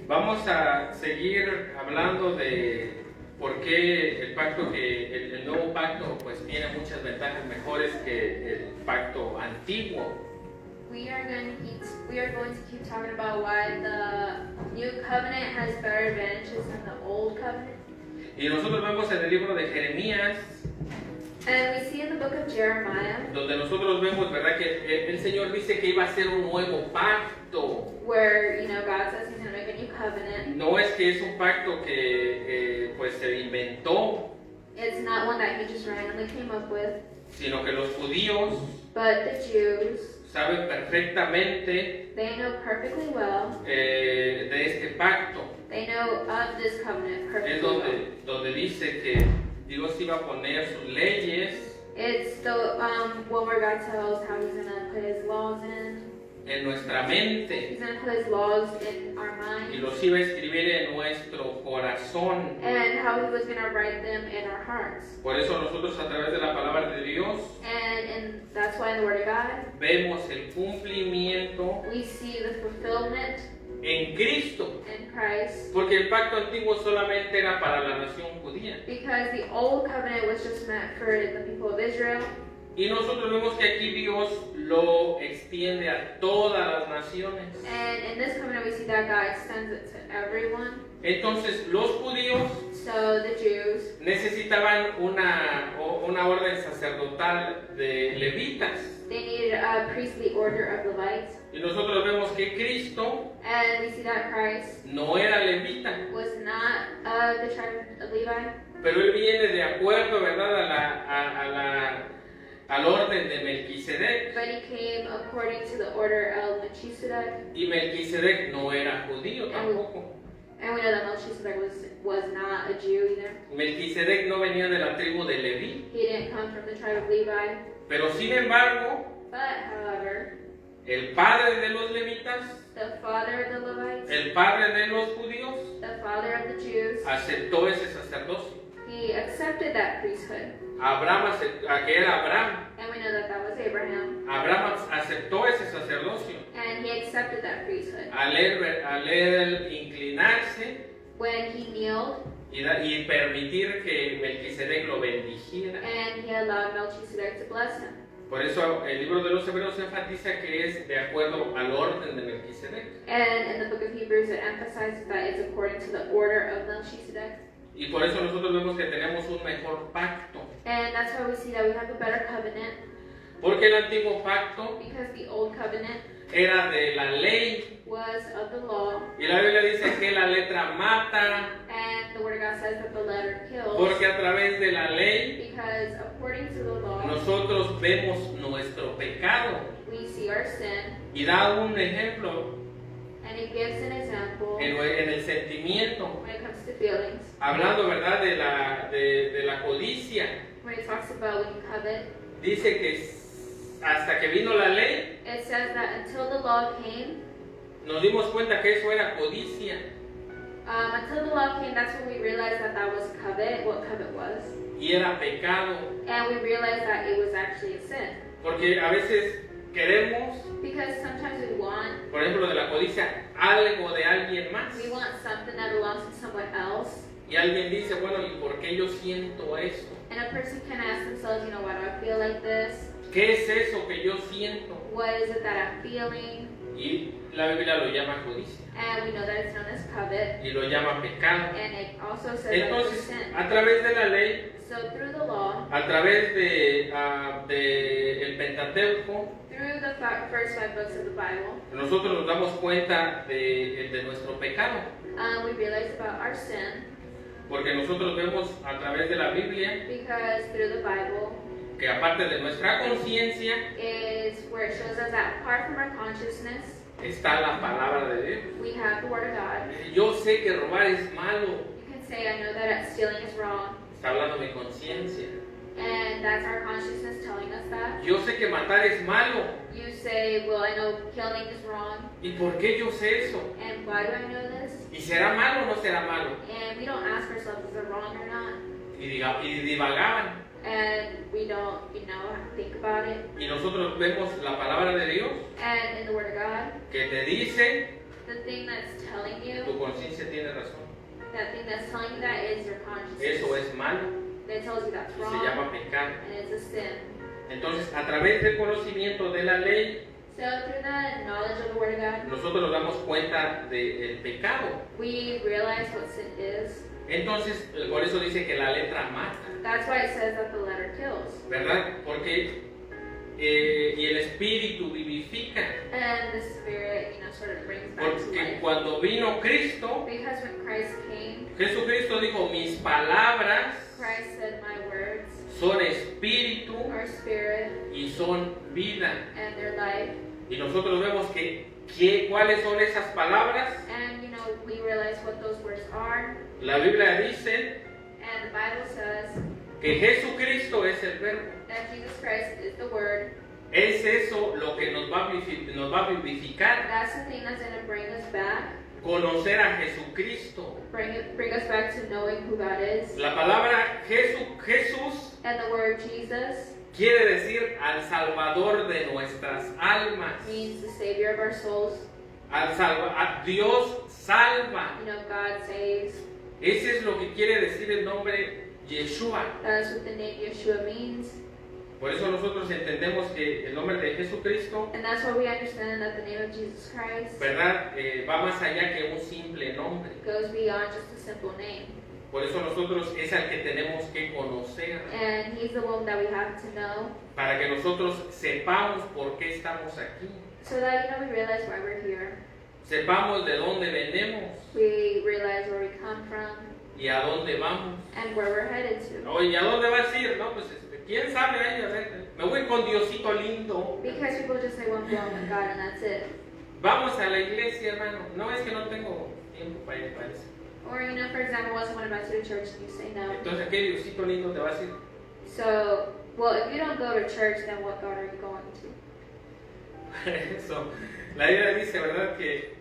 Vamos a seguir hablando de por qué el pacto el nuevo pacto pues tiene muchas ventajas mejores que el pacto antiguo. We are going to keep talking about why the new covenant has better advantages than the old covenant. Y nosotros vemos en el libro de Jeremías, And we see in the book of Jeremiah, donde nosotros vemos, ¿verdad?, que el Señor dice que iba a hacer un nuevo pacto. where God says He's going to make a new covenant. No es que es un pacto que pues se inventó, It's not one that He just randomly came up with, sino que los judíos but the Jews, saben perfectamente they know perfectly well. de este pacto. They know of this covenant Es perfectly well. donde dice que Dios iba a poner sus leyes It's the one where God tells how He's going to put His laws en nuestra mente He's going to put His laws in our y minds, los iba a escribir en nuestro corazón. and how He was going to write them in our hearts. Por eso nosotros a través de la palabra de Dios And that's why in the Word of God, vemos el cumplimiento we see the fulfillment en Cristo. in Christ. Porque el pacto antiguo solamente era para la nación judía. Because the old covenant was just meant for the people of Israel. Y nosotros vemos que aquí Dios lo extiende a todas las naciones. And in this covenant, we see that God extends it to everyone. Entonces los judíos So the Jews, necesitaban una orden sacerdotal de levitas. they needed a priestly order of Levites. Y nosotros vemos que Cristo And we see that Christ no era levita, was not the tribe of Levi, pero él viene de acuerdo, ¿verdad?, al orden de Melquisedec. but he came according to the order of Melchizedek. Y Melquisedec no era judío tampoco. And we know that Melchizedek was not a Jew either. Melquisedec no venía de la tribu de Leví. He didn't come from the tribe of Levi. Pero sin embargo, But, however, el padre de los levitas, the father of the Levites, el padre de los judíos, the father of the Jews, aceptó ese sacerdocio. he accepted that priesthood. Que era Abraham. And we know that that was Abraham. Abraham aceptó ese sacerdocio. And he accepted that priesthood. Al él inclinarse When he kneeled y permitir que Melquisedec lo bendijera. and he allowed Melchizedek to bless him. Por eso el libro de los Hebreos enfatiza que es de acuerdo al orden de Melquisedec. And in the book of Hebrews, it emphasizes that it's according to the order of Melchizedek. Y por eso nosotros vemos que tenemos un mejor pacto. And that's why we see that we have a better covenant, Porque el antiguo pacto because the old covenant era de la ley. was of the law. Y la Biblia dice que la letra mata, And the Word of God says that the letter kills. porque a través de la ley Because according to the law, nosotros vemos nuestro pecado. we see our sin. Y da un ejemplo And it gives an example en el sentimiento, when it comes to feelings. hablando, ¿verdad?, de la codicia. When it talks about when you covet, Dice que hasta que vino la ley, it says that until the law came, nos dimos cuenta que eso era codicia. until the law came, that's when we realized that that was covet, what covet was. Y era pecado. And we realized that it was actually a sin. Porque a veces queremos, Because sometimes we want por ejemplo, de la codicia, algo de alguien más. We want something that belongs to someone else, Y alguien dice, bueno, ¿y por qué yo siento esto? and a person can ask themselves, why do I feel like this? ¿Qué es eso que yo siento? What is it that I'm feeling? Y la Biblia lo llama codicia. And we know that it's known as covet, Y lo llama pecado. and it also says that it's a Entonces, sin. a través de la ley, So through the law, a través de el Pentateuco, through the first 5 books of the Bible, nosotros nos damos cuenta de nuestro pecado. we realize about our sin, Porque nosotros vemos a través de la Biblia because through the Bible que aparte de nuestra conciencia is where it shows us that apart from our consciousness, está la palabra de Dios. we have the Word of God. Yo sé que robar es malo. You can say, I know that stealing is wrong, Está hablando mi conciencia. and that's our consciousness telling us that. Yo sé que matar es malo. You say, well, I know killing is wrong, ¿Y por qué yo sé eso? and why do I know this? ¿Y será malo o no será malo? And we don't ask ourselves, is it wrong or not? Y divagaban. And we don't, think about it. Y nosotros vemos la palabra de Dios And in the Word of God, que te dice The thing that's telling you, tu conciencia tiene razón. that thing that's telling you that is your conscience. Eso es malo That tells you that's y se wrong llama pecado. and it's a sin. Entonces, a través del conocimiento de la ley, So through the knowledge of the Word of God, nosotros nos damos cuenta del pecado. we realize what sin is. Entonces, por eso dice que la letra mata, That's why it says that the letter kills. ¿verdad? Porque y el espíritu vivifica. And the Spirit, sort of brings back to Porque life. cuando vino Cristo, Because when Christ came, Jesucristo dijo, mis palabras Christ said, my words son espíritu are spirit y son vida. and their life. Y nosotros vemos cuáles son esas palabras. And we realize what those words are. La Biblia dice And the Bible says que Jesucristo es el verbo. that Jesus Christ is the Word. Es eso lo que nos va a vivificar. That's the thing that's going to bring us back. Conocer a Jesucristo. Bring us back to knowing who God is. La palabra Jesús And the word Jesus quiere decir al Salvador de nuestras almas. means the Savior of our souls. A Dios salva. God saves. Ese es lo que quiere decir el nombre Yeshua. That's what the name Yeshua means. Por eso nosotros entendemos que el nombre de Jesucristo, And that's why we understand that the name of Jesus Christ ¿verdad? Va más allá que un simple nombre. goes beyond just a simple name. Por eso nosotros es al que tenemos que conocer, And He's the one that we have to know para que nosotros sepamos por qué estamos aquí, so that we realize why we're here. sepamos de dónde venimos We realize where we come from y a dónde vamos. and where we're headed to. Oye, ¿a dónde vas a ir? No, pues quién sabe, ahí, a ver, me voy con Diosito lindo. Because people just say, well, I'm going with God and that's it. Vamos a la iglesia, hermano. No, es que no tengo tiempo para ir para eso. Or, for example, when someone invites you to church and you say no. Entonces, ¿qué Diosito lindo te vas a ir? So, well, if you don't go to church, then what God are you going to? Eso, la Biblia dice, ¿verdad? Que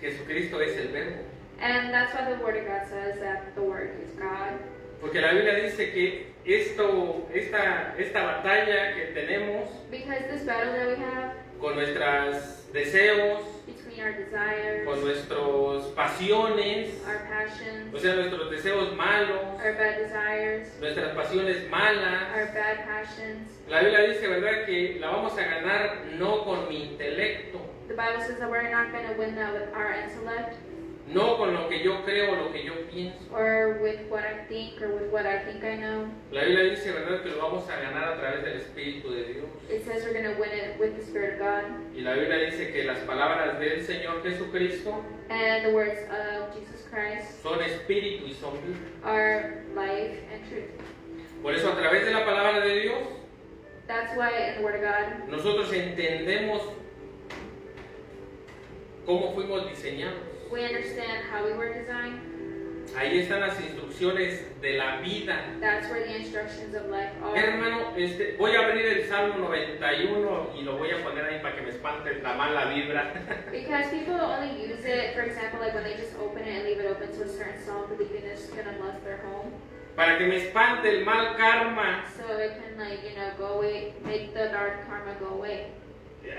Jesucristo es el verbo. And that's why the Word of God says that the Word is God. Porque la Biblia dice que esta batalla que tenemos Because this battle that we have con nuestros deseos, between our desires, con nuestras pasiones, our passions, o sea, nuestros deseos malos, our bad desires, nuestras pasiones malas, our bad passions. la Biblia dice, ¿verdad? Que la vamos a ganar no con mi intelecto, The Bible says that we're not going to win that with our intellect no con lo que yo creo, lo que yo pienso. or with what I think or with what I think I know. La Biblia dice, ¿verdad? Que lo vamos a ganar a través del Espíritu de Dios. It says we're going to win it with the Spirit of God. Y la Biblia dice que las palabras del Señor Jesucristo And the words of Jesus Christ son espíritu y son vida. are life and truth. Por eso a través de la palabra de Dios, That's why in the Word of God, nosotros entendemos cómo fuimos diseñados. we understand how we were designed. Ahí están las instrucciones de la vida. That's where the instructions of life are. Hermano, voy a abrir el Salmo 91 y lo voy a poner ahí para que me espante la mala vibra. Because people only use it, for example, like when they just open it and leave it open to a certain psalm, believing it's going to bless their home. Para que me espante el mal karma. So it can, go away, make the dark karma go away.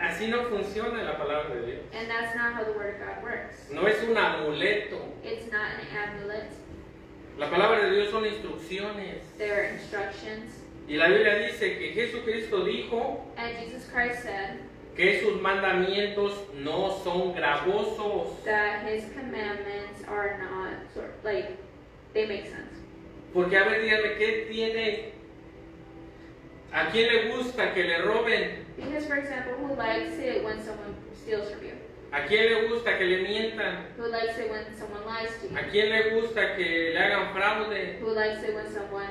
Así no funciona la palabra de Dios. And that's not how the Word of God works. No es un amuleto. It's not an amulet. La palabra de Dios son instrucciones. They're instructions. Y la Biblia dice que Jesucristo dijo And Jesus Christ said que sus mandamientos no son gravosos. that His commandments are not, they make sense. Porque a ver, dígame, ¿qué tiene? ¿A quién le gusta que le roben? Because, for example, who likes it when someone steals from you? ¿A quién le gusta que le mientan? Who likes it when someone lies to you? ¿A quién le gusta que le hagan fraude? Who likes it when someone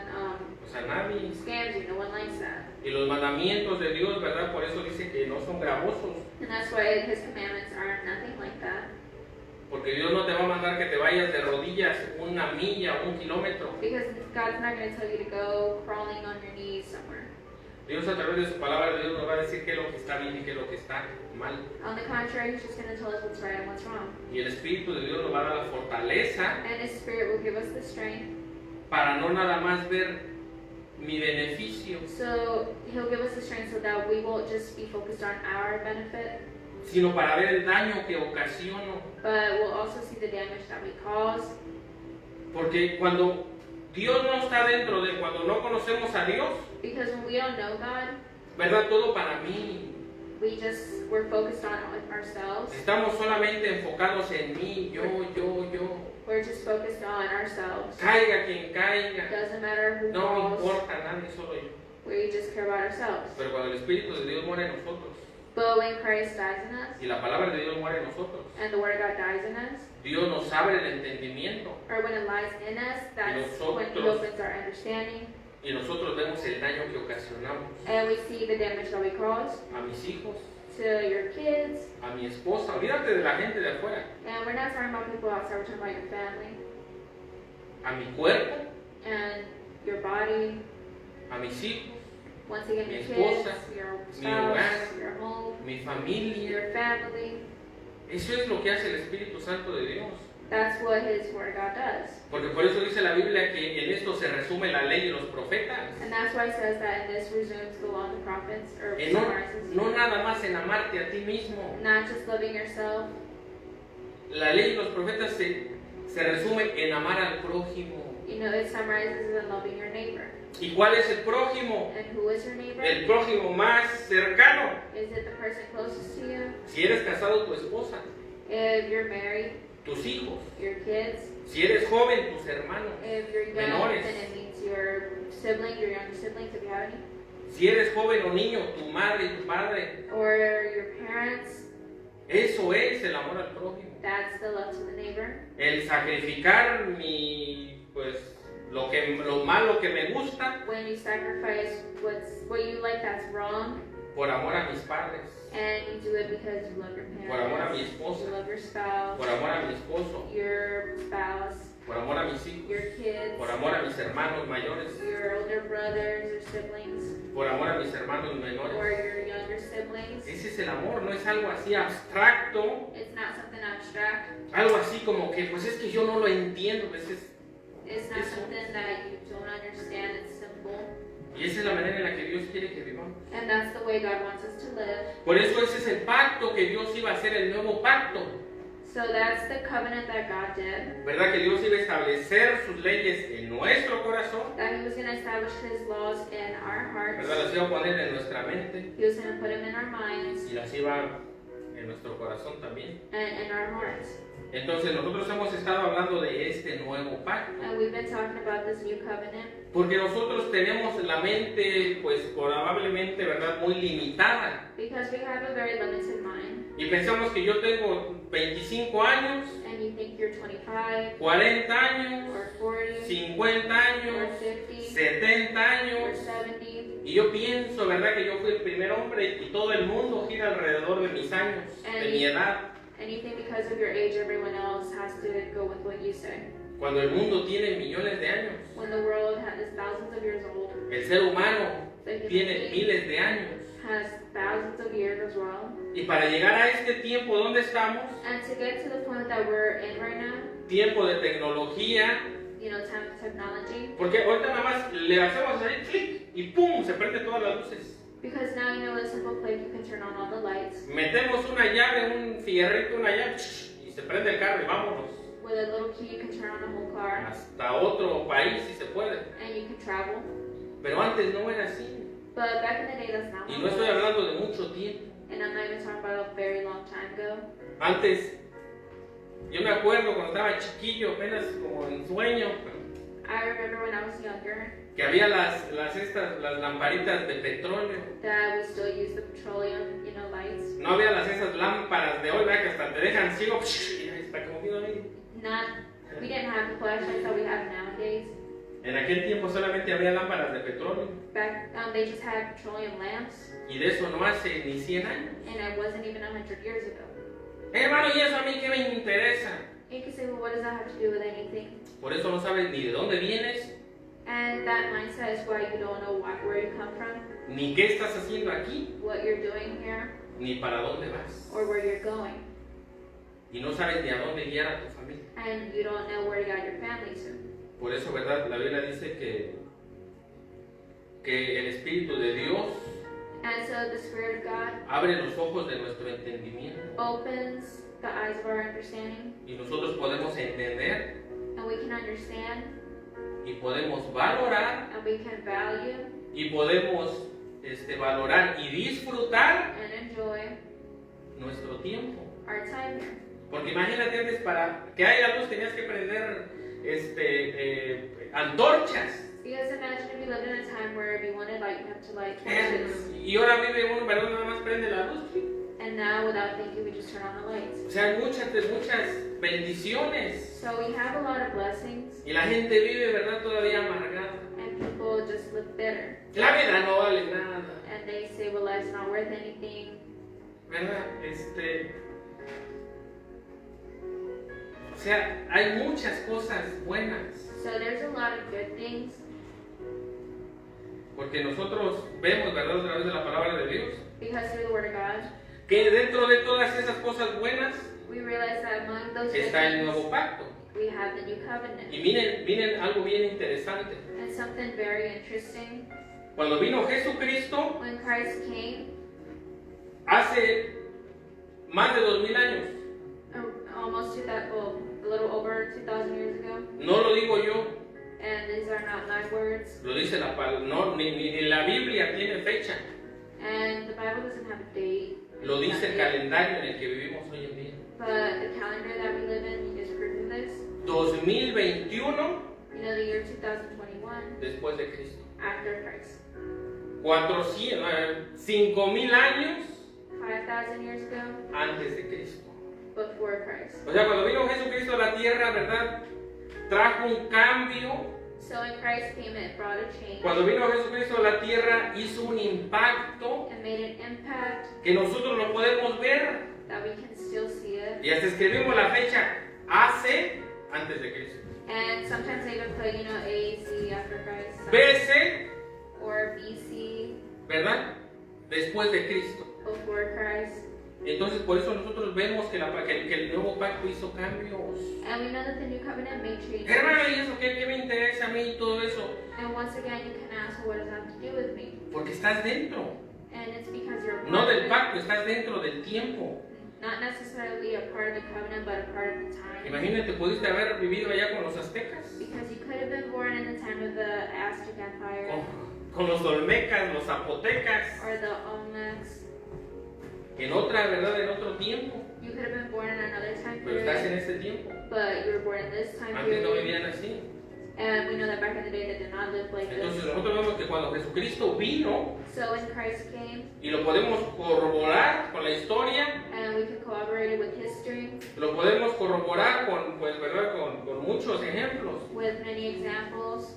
Pues a nadie. scams you? No one likes that. Y los mandamientos de Dios, ¿verdad? Por eso dice que no son gravosos. And that's why His commandments are nothing like that. Porque Dios no te va a mandar que te vayas de rodillas una milla o un kilómetro. Because God's not going to tell you to go crawling on your knees somewhere. Dios a través de su palabra de Dios nos va a decir qué es lo que está bien y qué es lo que está mal. On the contrary, He's just going to tell us what's right and what's wrong. Y el Espíritu de Dios nos va a dar la fortaleza And His Spirit will give us the strength. para no nada más ver mi beneficio, So He'll give us the strength so that we won't just be focused on our benefit, sino para ver el daño que ocasiono. but we'll also see the damage that we cause. Porque cuando Dios no está dentro de, cuando no conocemos a Dios, Because when we don't know God, ¿verdad? Todo para mí. we're focused on ourselves. Estamos solamente enfocados en mí, yo. We're just focused on ourselves. Caiga quien It caiga. doesn't matter who No me falls. importa a nadie, solo yo. We just care about ourselves. Pero cuando el Espíritu de Dios muere en nosotros But when Christ dies in us, y la palabra de Dios muere en nosotros, and the Word of God dies in us, Dios nos abre el entendimiento or when it lies in us, that's when He nosotros- opens our understanding, y nosotros vemos el daño que ocasionamos and we see the damage that we cause a mis hijos, to your kids. a mi esposa. Olvídate de la gente de afuera, And we're not talking about people outside, we're talking about your family a mi cuerpo, and your body. a mis hijos, Once again, Mi your esposa, kids, your mi hogar, spouse, your home, mi familia. your family. Eso es lo que hace el Espíritu Santo de Dios. That's what His Word of God does. Porque por eso dice la Biblia que en esto se resume la ley y los profetas. And that's why it says that in this resumes the law and the prophets, or En no, summarizes. no nada más en amarte a ti mismo. Not just loving yourself. La ley y los profetas se resumen en amar al prójimo. You know, it summarizes in loving your neighbor. ¿Y cuál es el prójimo? And who is your neighbor? El prójimo más cercano. Is it the person closest to you? Si eres casado, tu esposa, If you're married, tus hijos. your kids. Si eres joven, tus hermanos. If you're young, Menores. then it means your siblings, your younger siblings, if you have any. Si eres joven o niño, tu madre y tu padre. Or your parents. Eso es el amor al prójimo. That's the love to the neighbor. El sacrificar lo malo que me gusta When you sacrifice what you like that's wrong, por amor a mis padres, and you do it because you love your por amor a mi parents, esposa, you love your spouse, por amor a mi esposo, your spouse, por amor a mis hijos, your kids, por amor a mis hermanos mayores, your older brothers or siblings, por amor a mis hermanos or menores. your younger siblings. Ese es el amor, no es algo así abstracto, It's not something abstract. algo así como que pues es que yo no lo entiendo, pues It's not Eso. something that you don't understand. It's simple. y esa es la manera en la que Dios quiere que vivamos. And that's the way God wants us to live. Por eso ese es el pacto que Dios iba a hacer, el nuevo pacto. So that's the covenant that God did. ¿Verdad? Que Dios iba a establecer sus leyes en nuestro corazón. That He was going to establish His laws in our hearts. ¿Verdad? Las iba a poner en nuestra mente He was going to put them in our minds y las iba en nuestro corazón también. and in our hearts. Entonces nosotros hemos estado hablando de este nuevo pacto. And we've been talking about this new covenant Porque nosotros tenemos la mente, pues probablemente, ¿verdad? Muy limitada. because we have a very limited mind. Y pensamos que yo tengo 25 años, And you think you're 25 40 años, or 40 50 or años, 50 70 or años. 70. Y yo pienso, ¿verdad? Que yo fui el primer hombre y todo el mundo gira alrededor de mis años, de mi edad. And you think because of your age, everyone else has to go with what you say. Cuando el mundo tiene millones de años, When the world is thousands of years old, el ser humano the human tiene being miles de años. has thousands of years as well. Y para llegar a este tiempo donde estamos, And to get to the point that we're in right now, tiempo de tecnología, you know, time of technology, porque ahorita nada más le hacemos ahí clic y ¡pum! Se prenden todas las luces. because now you know with a simple click you can turn on all the lights. Metemos una llave, un fierrito, una llave y se prende el carro y vámonos. With a little key you can turn on the whole car Hasta otro país si se puede. and you can travel. Pero antes no era así. But back in the day, that's not Y how no it estoy was. hablando de mucho tiempo. And I'm not even talking about a very long time ago. Antes, yo me acuerdo cuando estaba chiquillo, apenas como en sueño, I remember when I was younger que había las lamparitas de petróleo. that we still use the petroleum, you know, lights. No había esas lámparas de hoy, ¿verdad? Que hasta te dejan ciego. Y ahí está como viendo ahí. We didn't have the flashlights that we have nowadays. En aquel tiempo solamente había lámparas de petróleo. Back, they just had petroleum lamps, Y de eso no hace ni 100 años. and it wasn't even 100 years ago. Hermano, ¿y eso a mí qué me interesa? And you can say, well, what does that have to do with anything? Por eso no sabes ni de dónde vienes, And that mindset is why you don't know where you come from, ni qué estás haciendo aquí, what you're doing here, ni para dónde vas. or where you're going. Y no sabes ni a dónde guiar a tu familia. And you don't know where to guide your family to. Por eso, ¿verdad? La Biblia dice que el Espíritu de Dios And so the Spirit of God abre los ojos de nuestro entendimiento opens the eyes of our understanding, y nosotros podemos entender and we can understand, y podemos valorar and we can value y podemos valorar y disfrutar and enjoy nuestro tiempo. our time here. Porque imagínate antes, para que haya luz tenías que prender antorchas. Because imagine if you lived in a time where if you wanted light, you have to light torches. Y ahora vive uno, ¿verdad? Nada más prende la luz. And now, without thinking, we just turn on the lights. O sea, hay muchas bendiciones. So we have a lot of blessings, Y la gente vive, ¿verdad? Todavía amargada. and people just live bitter. La vida no vale nada. And they say, well, life's not worth anything. ¿Verdad? O sea, hay muchas cosas buenas. So there's a lot of good things, Porque nosotros vemos, ¿verdad? A través de la palabra de Dios, because through the Word of God, que dentro de todas esas cosas buenas we realize that among those good está el things, nuevo pacto. we have the new covenant. Y miren algo bien interesante. And something very interesting, Cuando vino Jesucristo, when Christ came, hace más de 2000 años, almost 2,000, well, a little over 2,000 years ago, no lo digo yo, and these are not my words, lo dice la palabra, no, ni la Biblia tiene fecha, and the Bible doesn't have a date, lo dice el calendario en el que vivimos hoy en día. but the calendar that we live in is proof of this. 2021 You know, the year 2021, después de Cristo. after Christ. 5000 años 5,000 years ago, antes de Cristo. before Christ. O sea, cuando vino Jesucristo a la tierra, ¿verdad? Trajo un cambio. So when Christ came, it brought a change Cuando vino Jesucristo a la tierra, hizo un impacto and made an impact que nosotros lo podemos ver. that we can still see it. Y hasta escribimos la fecha hace antes de Cristo. And sometimes they even put, you know, AC after Christ, BC, or BC ¿verdad? Después de Cristo. before Christ. Entonces, por eso nosotros vemos que el nuevo pacto hizo cambios. And we know that the new covenant made changes. Hermano, ¿y eso qué me interesa a mí y todo eso? And once again, you can ask, well, what does that have to do with me? Porque estás dentro. And it's because you're a No part del of it. pacto, estás dentro del tiempo. Not necessarily a part of the covenant, but a part of the time. Imagínate, pudiste haber vivido allá con los aztecas, Because you could have been born in the time of the Aztec Empire, con los olmecas, los zapotecas, or the Olmecs. en otra, ¿verdad? En otro tiempo. You could have been born in another time Pero estás en period, este tiempo. but you were born in this time Antes no period. vivían así. And we know that back in the day they did not live like Entonces this. nosotros vemos que cuando Jesucristo vino, So when Christ came, y lo podemos corroborar con la historia, and we can corroborate it with history, lo podemos corroborar con, pues, ¿verdad? Con muchos ejemplos. with many examples.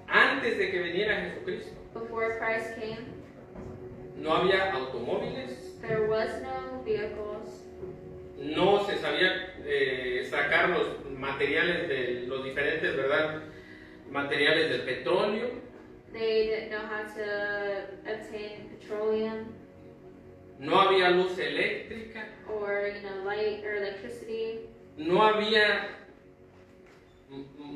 Antes de que viniera Jesucristo, Before Christ came, no había automóviles, there was no vehicles. no se sabía sacar los materiales de los diferentes, ¿verdad? Materiales del petróleo, They didn't know how to obtain petroleum no había luz eléctrica, or, you know, light or electricity. no había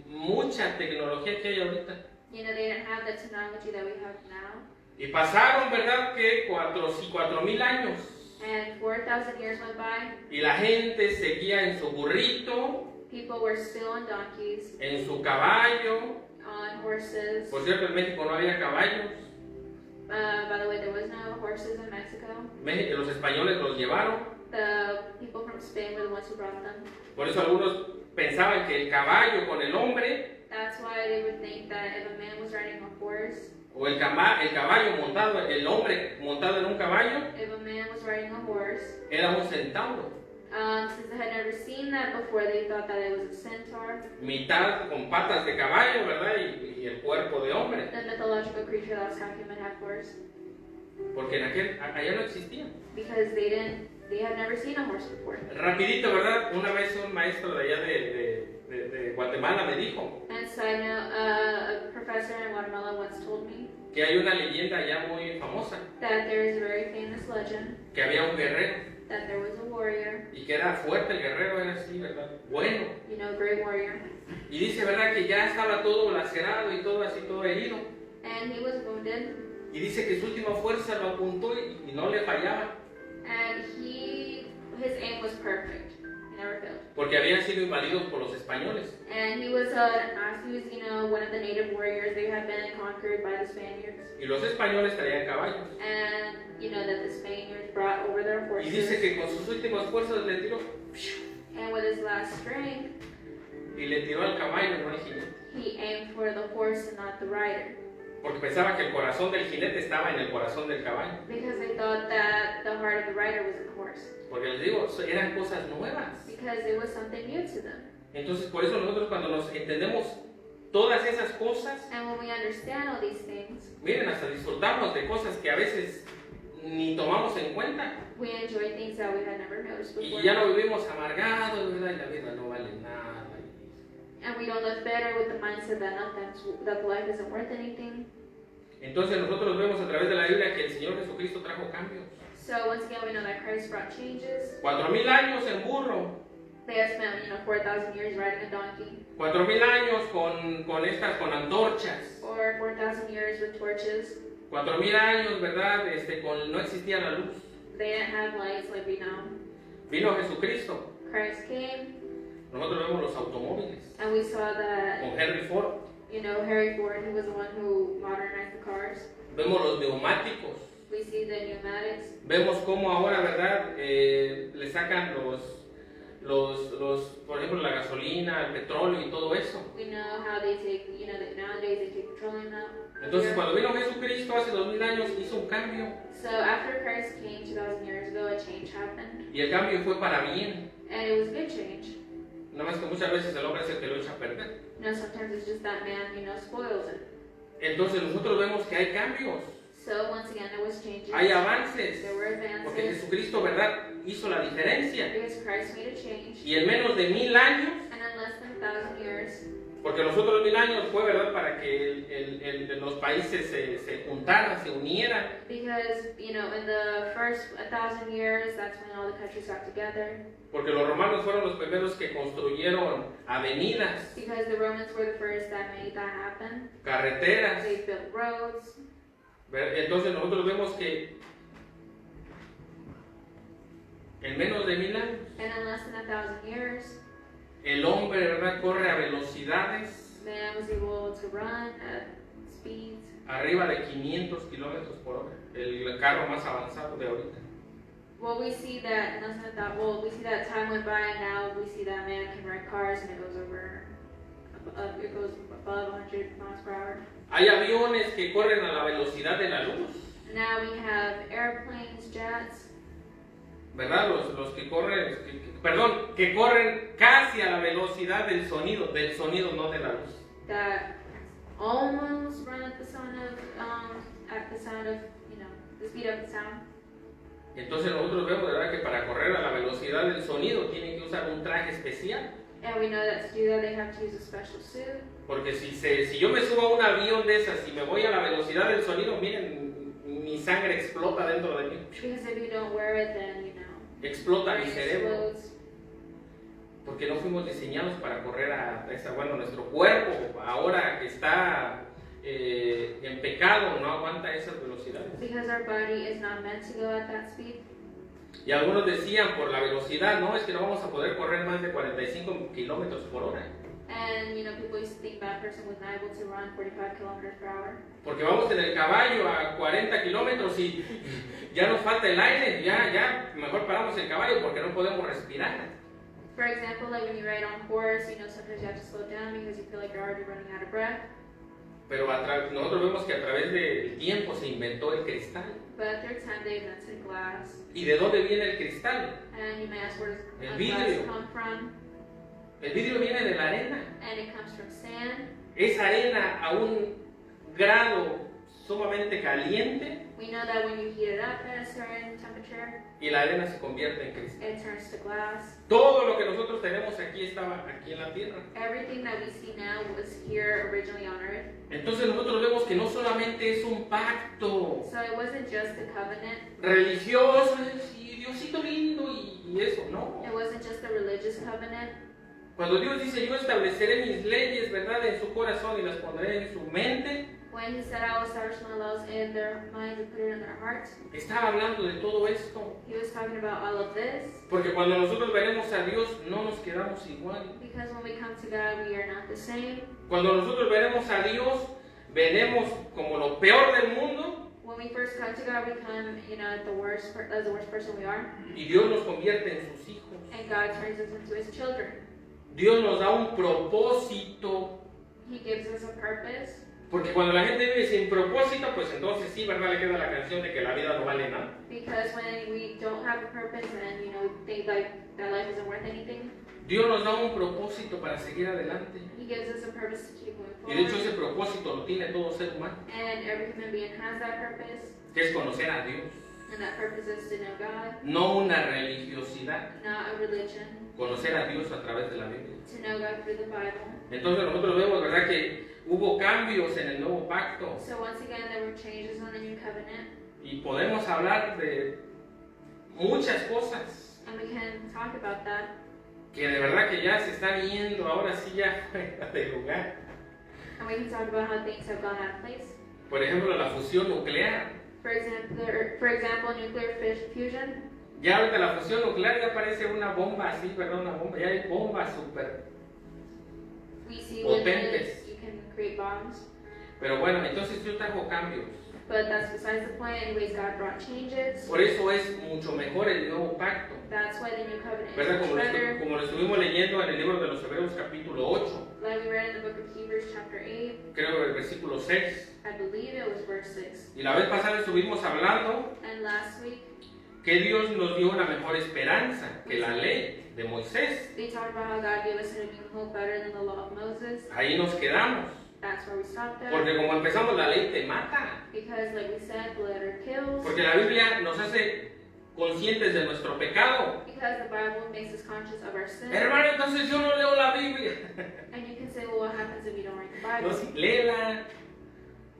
mucha tecnología que hay ahorita. You know, they didn't have the technology that we have now. Y pasaron, ¿verdad? Que 4,000 años. And 4,000 years went by. Y la gente seguía en su burrito, People were still on donkeys, en su caballo. on horses. Por cierto, en México no había caballos. By the way, there was no horses in Mexico. Los españoles los llevaron. The people from Spain were the ones who brought them. Por eso algunos pensaban que el caballo con el hombre, That's why they would think that if a man was riding a horse, o el caballo montado, el hombre montado en un caballo, if a man was riding a horse, era un centauro. since they had never seen that before, they thought that it was a centaur, Mitad con patas de caballo, ¿verdad? Y el cuerpo de hombre. the mythological creature that was half human, half horse, Porque allá no existía. because they had never seen a horse before. Rapidito, ¿verdad? Una vez un maestro de allá de Guatemala me dijo And so I know a professor in Guatemala once told me que hay una leyenda ya muy famosa, that there is a very famous legend que había un guerrero that there was a warrior, y que era fuerte el guerrero, era así, ¿verdad? Bueno. you know, a great warrior, Y dice, ¿verdad? Que ya estaba todo lacerado y todo así, todo herido. and he was wounded. Y dice que su última fuerza lo apuntó y no le fallaba. And his aim was perfect. He never failed. Porque habían sido invadidos por los españoles. And he was one of the native warriors. They had been conquered by the Spaniards. Y los españoles traían caballos. And that the Spaniards brought over their Y dice horses. que con sus últimas fuerzas le tiró. And with his last strength, Y le tiró al caballo, no al jinete. he aimed for the horse and not the rider. Porque pensaba que el corazón del jinete estaba en el corazón del caballo. Because they thought that the heart of the rider was in the horse. Porque les digo, eran cosas nuevas. Because it was something new to them. Entonces por eso nosotros cuando nos entendemos todas esas cosas, And when we understand all these things, miren, hasta disfrutamos de cosas que a veces ni tomamos en cuenta. we enjoy things that we had never noticed before. Y ya no vivimos amargados, ¿verdad? Y la vida no vale nada. And we don't live better with the mindset that life isn't worth anything. Entonces nosotros vemos a través de la Biblia que el Señor Jesucristo trajo cambios. So once again, we know that Christ brought changes. 4000 años en burro, They have spent 4,000 years riding a donkey, 4000 años con antorchas, or 4,000 years with torches. 4000 años, ¿verdad? No existía la luz. They didn't have lights like we know. Vino Jesucristo. Christ came, Nosotros vemos los automóviles and we saw that, con Henry Ford. Harry Ford, he was the one who modernized the cars. Vemos los neumáticos. We see the pneumatics. Vemos cómo ahora, ¿verdad? Le sacan por ejemplo, la gasolina, el petróleo y todo eso. We know how they take, that nowadays they take petroleum now. Entonces, cuando vino Jesucristo hace 2000 años, hizo un cambio. So after Christ came 2,000 years ago, a change happened, Y el cambio fue para bien. and it was good change. Nada más que muchas veces el hombre es el que lo echa a perder. Sometimes it's just that man, spoils it. Entonces, nosotros vemos que hay cambios, So once again, there was changes. hay avances. There were Porque advances Jesucristo, ¿verdad? Hizo la diferencia. because Christ made a change, Y en menos de 1000 años, and in less than 1,000 years, porque los otros 1000 años fue, ¿verdad? Para que los países se juntaran, se unieran. because in the first 1,000 years, that's when all the countries got together. Porque los romanos fueron los primeros que construyeron avenidas, Because the Romans were the first that made that happen. carreteras. They built roads. Entonces nosotros vemos que en menos de 1000 años, And in less than 1,000 years, el hombre, ¿verdad? Corre a velocidades man was able to run at speeds arriba de 500 kilómetros por hora. El carro más avanzado de ahorita. we see that in less than we see that time went by, and now we see that man can ride cars and it goes above 100 miles per hour. Hay aviones que corren a la velocidad de la luz, Now we have airplanes, jets, ¿verdad? Los que corren, que corren casi a la velocidad del sonido, no de la luz. that almost run at the sound of the speed of the sound. Entonces nosotros vemos, ¿verdad? Que para correr a la velocidad del sonido tienen que usar un traje especial. And we know that to do that they have to use a special suit. Porque si yo me subo a un avión de esas y me voy a la velocidad del sonido, miren, mi sangre explota dentro de mí. Because if you don't wear it, then Explota mi it cerebro. explodes. Porque no fuimos diseñados para correr nuestro cuerpo, ahora que está en pecado, no aguanta esas velocidades. Because our body is not meant to go at that speed. Y algunos decían por la velocidad, no, es que no vamos a poder correr más de 45 kilómetros por hora. And people used to think that person was not able to run 45 kilometers per hour. Porque vamos en el caballo a 40 kilómetros y ya nos falta el aire, ya mejor paramos el caballo porque no podemos respirar. For example, like when you ride on a horse, sometimes you have to slow down because you feel like you're already running out of breath. Pero nosotros vemos que a través del tiempo se inventó el cristal. But through time they invented glass. ¿Y de dónde viene el cristal? And you may ask, where does El glass vidrio. come from? El vidrio viene de la arena. And it comes from sand. Esa arena a un grado sumamente caliente We know that when you heat it up at a certain temperature, y la arena se convierte en cristal. it turns to glass. Todo lo que nosotros tenemos aquí estaba aquí en la tierra. Everything that we see now was here originally on earth. Entonces nosotros vemos que no solamente es un pacto So it wasn't just a covenant. religioso y Diosito lindo y eso, no. It wasn't just a religious covenant. Cuando Dios dice yo estableceré mis leyes, ¿verdad? En su corazón y las pondré en su mente. When he said, I will establish my laws in their minds and put it in their hearts, Estaba hablando de todo esto. he was talking about all of this. Porque cuando nosotros veremos a Dios, no nos quedamos igual. Because when we come to God, we are not the same. Cuando nosotros veremos a Dios, veremos como lo peor del mundo When we first come to God, we come, as the worst person we are, y Dios nos convierte en sus hijos. and God turns us into His children. Dios nos da un propósito. He gives us a purpose. Porque cuando la gente vive sin propósito, pues entonces sí, ¿verdad? Le queda la canción de que la vida no vale nada. Because when we don't have a purpose and think like that life isn't worth anything, Dios nos da un propósito para seguir adelante. He gives us a purpose to keep moving Y de hecho forward. ese propósito lo tiene todo ser humano, And every human being has that purpose, que es conocer a Dios. and that purpose is to know God, No una religiosidad, not a religion, conocer a Dios a través de la Biblia. to know God through the Bible. Entonces nosotros vemos, ¿verdad?, que hubo cambios en el nuevo pacto So once again, there were changes on the new covenant, y podemos hablar de muchas cosas and we can talk about that. que de verdad que ya se están yendo ahora sí ya fuera de lugar. And we can talk about how things have gone out of place. Por ejemplo, la fusión nuclear. For example, nuclear fusion. Ya ahorita la fusión nuclear ya parece una bomba así, perdón, una bomba. Ya hay bombas súper. We see with Potentes. this, you can create bombs. Pero bueno, entonces yo trajo cambios. But that's besides the point. Anyways, God brought changes. Por eso es mucho mejor el nuevo pacto. That's why the new covenant ¿Verdad? is much better. Como lo estuvimos leyendo en el libro de los Hebreos capítulo 8, Like we read in the book of Hebrews chapter 8, creo el versículo 6. I believe it was verse 6. Y la vez pasada estuvimos hablando And last week, que Dios nos dio una mejor esperanza que la ley de Moisés. we talked about how God gave us a new hope better than the law of Moses. Ahí nos quedamos. That's where we stopped at. Porque como empezamos, la ley te mata. Because, like we said, the letter kills. Porque la Biblia nos hace conscientes de nuestro pecado. Because the Bible makes us conscious of our sin. Hermano, entonces yo no leo la Biblia. And you can say, well, what happens if you don't read the Bible? No, sí, léela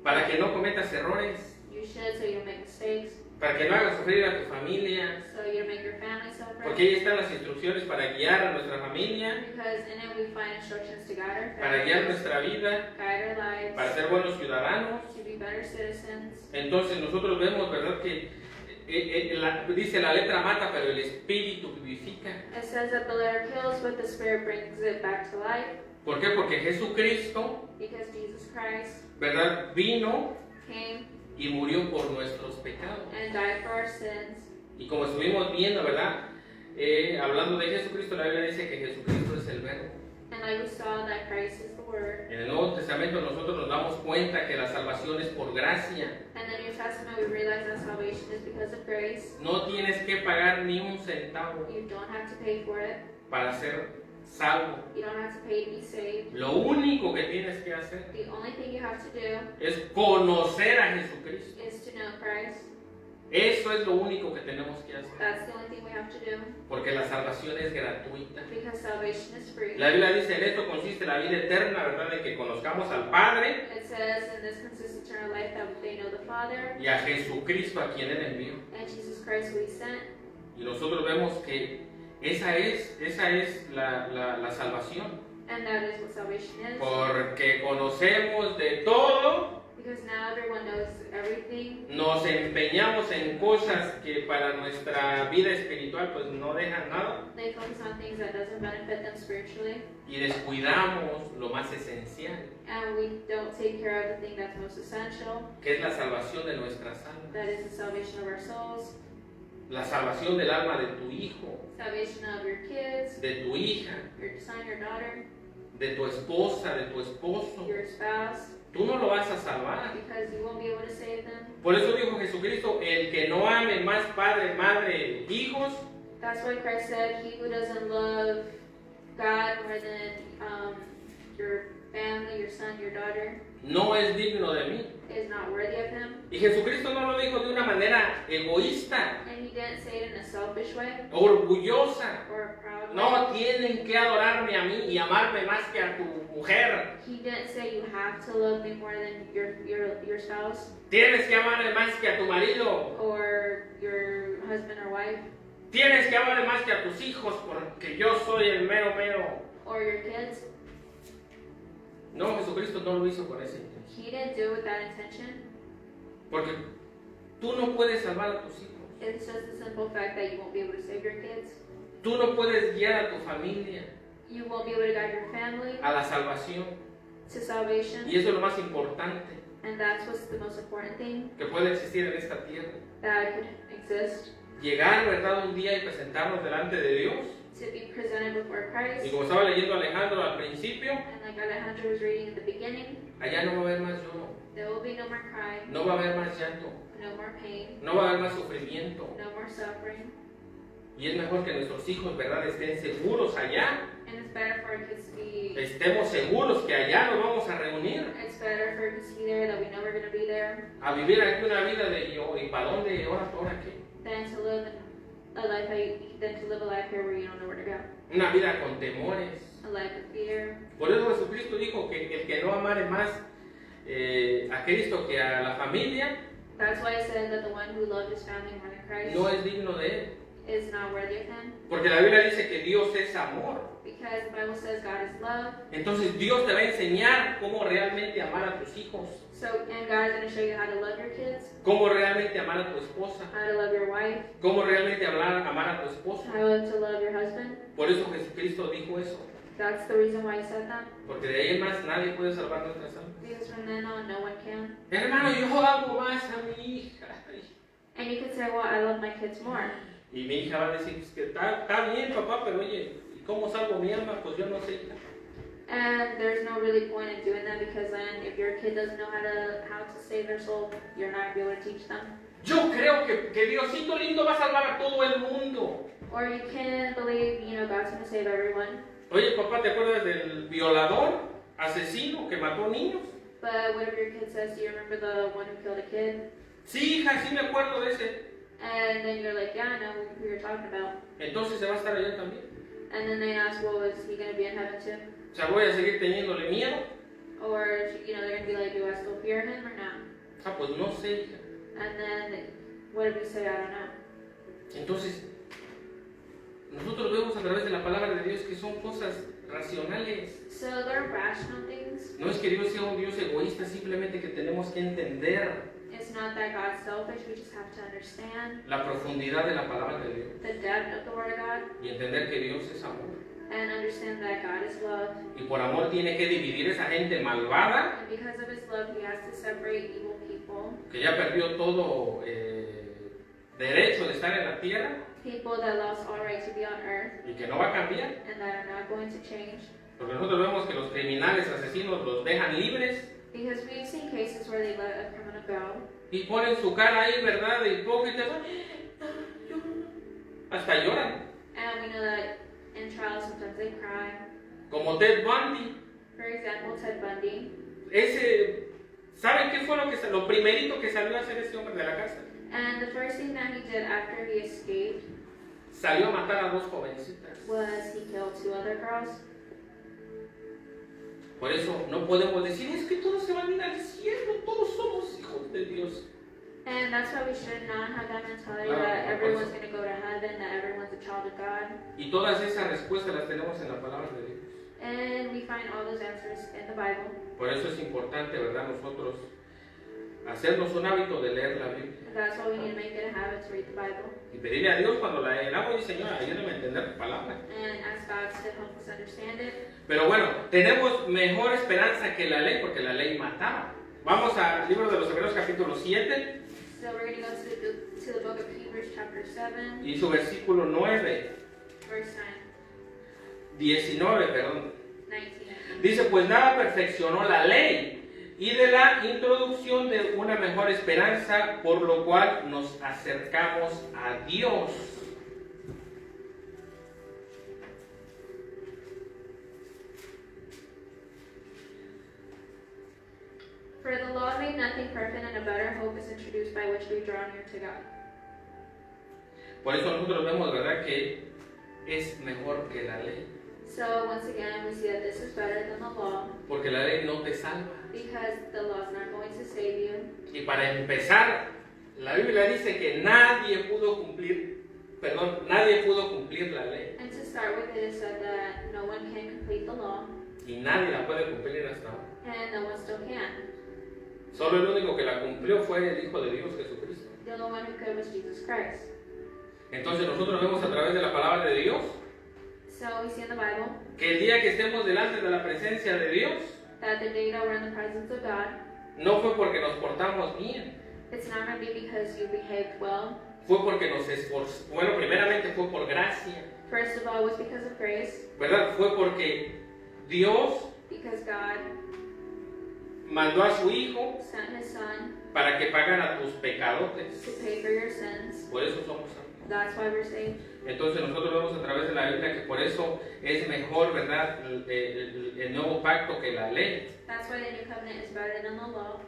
para que no cometas errores, You should, so you don't make mistakes, para que no hagas sufrir a tu familia. so you don't make your family suffer. Porque ahí están las instrucciones para guiar a nuestra familia, Because in it we find instructions to guide our para guiar families, nuestra vida, guide our lives, para ser buenos ciudadanos. to be better citizens. Entonces nosotros vemos, ¿verdad?, que dice la letra mata, pero el espíritu vivifica. It says that the letter kills, but the Spirit brings it back to life. ¿Por qué? Porque Jesucristo, Because Jesus Christ ¿verdad?, vino came y murió por nuestros pecados. and died for our sins. Y como estuvimos viendo, ¿verdad?, hablando de Jesucristo, la Biblia dice que Jesucristo es el verbo. And like we saw, that Christ is the Word. En el Nuevo Testamento nosotros nos damos cuenta que la salvación es por gracia. In the New Testament, we realize that salvation is because of grace. No tienes que pagar ni un centavo You don't have to pay for it. para ser salvo. You don't have to pay to be saved. Lo único que tienes que hacer The only thing you have to do es conocer a Jesucristo. is to know Christ. Eso es lo único que tenemos que hacer. That's the only thing we have to do. Porque la salvación es gratuita. Because salvation is free. La Biblia dice, en esto consiste la vida eterna, ¿verdad?, de que conozcamos al Padre It says, in this consists eternal life, that they know the Father, y a Jesucristo a quien Él envió. and Jesus Christ who He sent. Y nosotros vemos que esa es la salvación. And that is what salvation is. Porque conocemos de todo, Because now everyone knows everything. nos empeñamos en cosas que para nuestra vida espiritual pues no dejan nada They focus on things that doesn't benefit them spiritually. y descuidamos lo más esencial, And we don't take care of the thing that's most essential. que es la salvación de nuestras almas, That is the salvation of our souls. la salvación del alma de tu hijo, Salvation of your kids, de tu hija, your son, your daughter, de tu esposa, de tu esposo. your spouse. Tú no lo vas a salvar. Because you won't be able to save them. Por eso dijo Jesucristo, el que no ame más padre, madre, hijos, That's why Christ said, he who doesn't love God more than your family, your son, your daughter, no es digno de mí. is not worthy of him. Y Jesucristo no lo dijo de una manera egoísta, And he didn't say it in a selfish way orgullosa. or a proud way. No tienen que adorarme a mí y amarme más que a tu mujer. He didn't say you have to love me more than your spouse Tienes que amarme más que a tu marido. or your husband or wife Tienes que amarme más que a tus hijos porque yo soy el mero mero. or your kids. No, Jesucristo no lo hizo con esa intención. He didn't do it with that intention. Porque tú no puedes salvar a tus hijos. It's just the simple fact that you won't be able to save your kids. Tú no puedes guiar a tu familia You won't be able to guide your family a la salvación. to salvation. Y eso es lo más importante And that's what's the most important thing que puede existir en esta tierra. that could exist. Llegar, ¿verdad?, un día y presentarnos delante de Dios. To be presented before Christ. Y como estaba leyendo Alejandro al principio, And like Alejandro was reading at the beginning, allá no va a haber más lloro, there will be no more crying, no va a haber más llanto, no more pain, no va a haber más sufrimiento. no more suffering. Y es mejor que nuestros hijos, ¿verdad?, estén seguros allá. And it's better for our kids to be, Estemos seguros que allá nos vamos a reunir. it's better for our kids to be there, that we know we're going to be there, A vivir aquí una vida de yo, ¿y para dónde? ¿Ahora qué? than to live a life here where you don't know where to go. Una vida con temores. A life of fear. Por eso Jesucristo dijo que el que no amare más a Cristo que a la familia, That's why it said that the one who loved his family more than Christ no es digno de él. is not worthy of him. Porque la Biblia dice que Dios es amor. Because the Bible says God is love. Entonces Dios te va a enseñar cómo realmente amar a tus hijos, So, and God is going to show you how to love your kids, cómo realmente amar a tu esposa, how to love your wife, cómo realmente amar a tu esposa. how to love your husband. Por eso Jesucristo dijo eso. That's the reason why he said that. Porque de ahí en más nadie puede salvar nuestras almas. Because from then on, no one can. Hermano, yo amo más a mi hija. And you could say, well, I love my kids more. Y mi hija va a decir, pues, que está bien, papá, pero oye, ¿y cómo salvo mi alma? Pues yo no sé, hija. And there's no really point in doing that, because then if your kid doesn't know how to save their soul, you're not going to be able to teach them. Yo creo que Diosito lindo va a salvar a todo el mundo. Or you can believe, God's going to save everyone. Oye, papá, ¿te acuerdas del violador, asesino que mató niños? But what if your kid says, do you remember the one who killed a kid? Sí, hija, sí me acuerdo de ese. And then you're like, yeah, I know who you're talking about. Entonces se va a estar allá también. And then they ask, well, is he going to be in heaven too? O sea, voy a seguir teniéndole miedo. Or, they're going to be like, do I still fear him or not? Ah, pues no sé, hija. And then, what if you say, I don't know? Entonces, nosotros vemos a través de la palabra de Dios que son cosas racionales. So they're rational things. No es que Dios sea un Dios egoísta, simplemente que tenemos que entender It's not that God's selfish, we just have to understand la profundidad de la palabra de Dios the depth of the Word of God y entender que Dios es amor. and understand that God is love. Y por amor tiene que dividir esa gente malvada And because of His love, He has to separate evil people, que ya perdió todo derecho de estar en la tierra people that lost all right to be on earth y que no va a cambiar. and that are not going to change. Porque nosotros vemos que los criminales asesinos los dejan libres Because we've seen cases where they let a criminal go y ponen su cara ahí, ¿verdad?, de hipócritas. Hasta lloran. and we know that in trials sometimes they cry. Como Ted Bundy. For example, Ted Bundy. ¿Saben qué fue lo primerito que salió a hacer ese hombre de la cárcel? And the first thing that he did after he escaped Salió a matar a dos jovencitas. was he killed 2 other girls. Por eso no podemos decir, es que todos se van a ir al cielo, todos somos hijos de Dios. And that's why we should not have that mentality Claro, that por everyone's eso. going to go to heaven, that everyone's a child of God. Y todas esas respuestas las tenemos en la palabra de Dios. And we find all those answers in the Bible. Por eso es importante, ¿verdad?, nosotros hacernos un hábito de leer la Biblia. And that's why we need to make it a habit to read the Bible. Y pedirle a Dios cuando la leamos, y Señor, ayúdame a entender tu palabra. And ask God to help us understand it. Pero bueno, tenemos mejor esperanza que la ley, porque la ley mataba. Vamos al libro de los Hebreos capítulo 7 So we're going to go to the book of Hebrews chapter 7, y su versículo 9, verse 19, perdón. 19. Dice, pues nada perfeccionó la ley y de la introducción de una mejor esperanza, por lo cual nos acercamos a Dios. For the law made nothing perfect, and a better hope is introduced by which we draw near to God. Por eso nosotros vemos, ¿verdad?, que es mejor que la ley, So once again, we see that this is better than the law, porque la ley no te salva. because the law is not going to save you. Y para empezar, la Biblia dice que nadie pudo cumplir la ley. And to start with, it is said that no one can complete the law. y nadie la puede cumplir hasta ahora. and no one still can. Solo el único que la cumplió fue el Hijo de Dios, Jesucristo. The only one who could was Jesus Christ. Entonces nosotros vemos a través de la palabra de Dios So we see in the Bible que el día que estemos delante de la presencia de Dios, that the day that we're in the presence of God, no fue porque nos portamos bien, it's not going to be because you behaved well. fue porque nos esforzamos. Bueno, primeramente fue por gracia, First of all, it was because of grace, ¿verdad? Fue porque Dios because God mandó a su Hijo sent His Son para que pagara tus to pecadotes. pay for your sins. Por eso somos salvos. That's why we're saved. Entonces nosotros vemos a través de la Biblia que por eso es mejor, ¿verdad?, el nuevo pacto que la ley. That's why the new covenant is better than the law.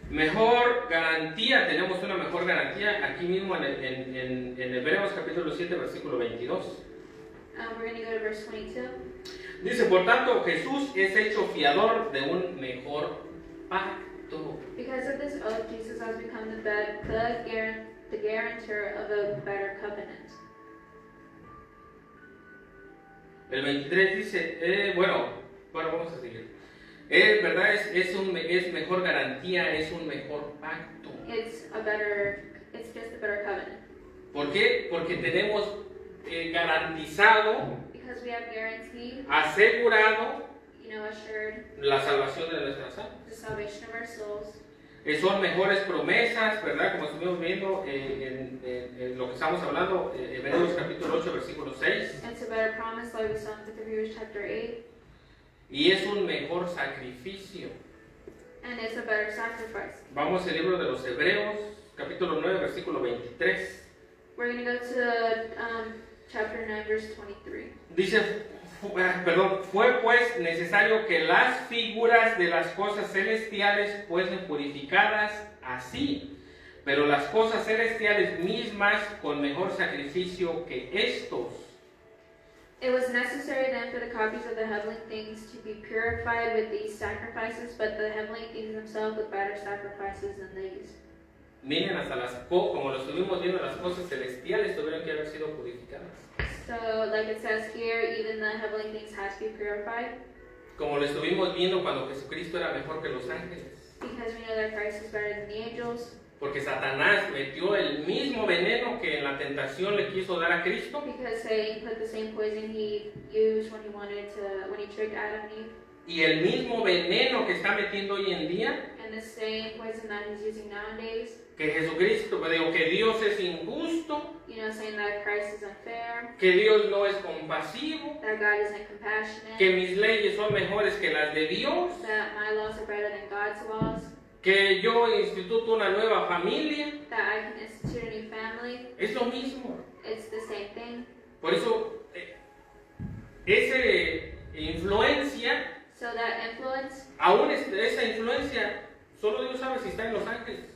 Mejor garantía, tenemos una mejor garantía aquí mismo en Hebreos capítulo 7, versículo 22. We're going to go to verse 22. Dice, por tanto, Jesús es hecho fiador de un mejor pacto. Because of this oath, Jesus has become the guarantor of a better covenant. El 23 dice, bueno, vamos a seguir. ¿Verdad? Es mejor garantía, es un mejor pacto. It's just a better covenant. ¿Por qué? Porque tenemos garantizado, Because we have guaranteed, asegurado assured la salvación de nuestras almas. the salvation of our souls. Son mejores promesas, ¿verdad? Como estuvimos viendo en lo que estamos hablando, Hebreos capítulo 8, versículo 6. It's a better promise, like we saw in Hebrews chapter 8. Y es un mejor sacrificio. And it's a better sacrifice. Vamos al libro de los Hebreos, capítulo 9, versículo 23. We're going to go to chapter 9, verse 23. Dice, fue pues necesario que las figuras de las cosas celestiales fuesen purificadas así, pero las cosas celestiales mismas con mejor sacrificio que estos. It was necessary then for the copies of the heavenly things to be purified with these sacrifices, but the heavenly things themselves with better sacrifices than these. Miren, hasta como lo estuvimos viendo, las cosas celestiales tuvieron que haber sido purificadas. So, like it says here, even the heavenly things has to be purified. Como lo estuvimos viendo cuando Jesucristo era mejor que los ángeles. Because we know that Christ is better than the angels. Porque Satanás metió el mismo veneno que en la tentación le quiso dar a Cristo. Because Satan put the same poison he used when he tricked Adam and Eve. Y el mismo veneno que está metiendo hoy en día. And the same poison that he's using nowadays. Que Jesucristo, que Dios es injusto. Saying that Christ is unfair. Que Dios no es compasivo. That God isn't compassionate. Que mis leyes son mejores que las de Dios. That my laws are better than God's laws. Que yo instituto una nueva familia. That I can institute a new family. Es lo mismo. It's the same thing. Por eso, esa influencia, So that influence, aún esa influencia, solo Dios sabe si está en los ángeles.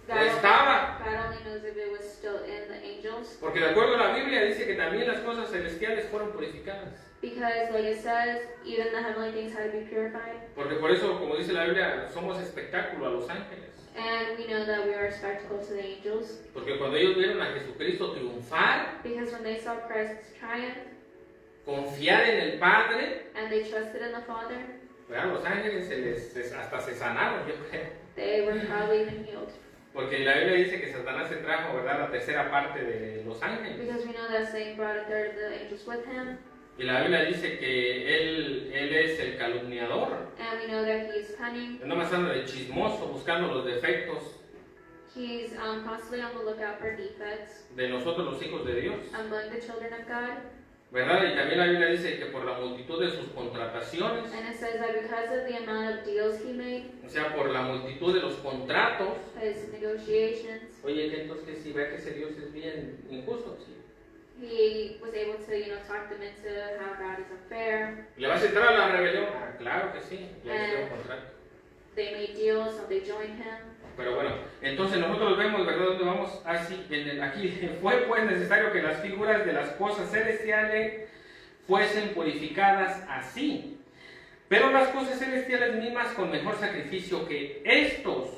God only knows if it was still in the angels. Porque de acuerdo a la Biblia dice que también las cosas celestiales fueron purificadas. Because, like it says, even the heavenly things had to be purified. Porque por eso, como dice la Biblia, somos espectáculo a los ángeles. And we know that we are a spectacle to the angels. Porque cuando ellos vieron a Jesucristo triunfar, Because when they saw Christ's triumph, confiar en el Padre, and they trusted in the Father, ¿verdad? Los ángeles hasta se sanaron, yo creo. they were probably even healed. Porque la Biblia dice que Satanás se trajo, ¿verdad?, la tercera parte de los ángeles. Because we know that Satan brought a third of the angels with him. Y la Biblia dice que él es el calumniador. And we know that he is cunning. Él no más anda de chismoso buscando los defectos He's constantly on the lookout for defects de nosotros los hijos de Dios. among the children of God. ¿Verdad? Y también la Biblia dice que por la multitud de sus contrataciones, And it says that because of the amount of deals he made, o sea, por la multitud de los contratos, his negotiations, oye, que entonces si ve que ese Dios es bien injusto, sí. he was able to, talk them into how God is unfair. ¿Le vas a entrar a la rebelión? Ah, claro que sí, le hice un contrato. They made deals, so they joined him. Pero bueno, entonces nosotros vemos, ¿verdad?, dónde vamos. Así, aquí fue pues necesario que las figuras de las cosas celestiales fuesen purificadas así. Pero las cosas celestiales mismas con mejor sacrificio que estos.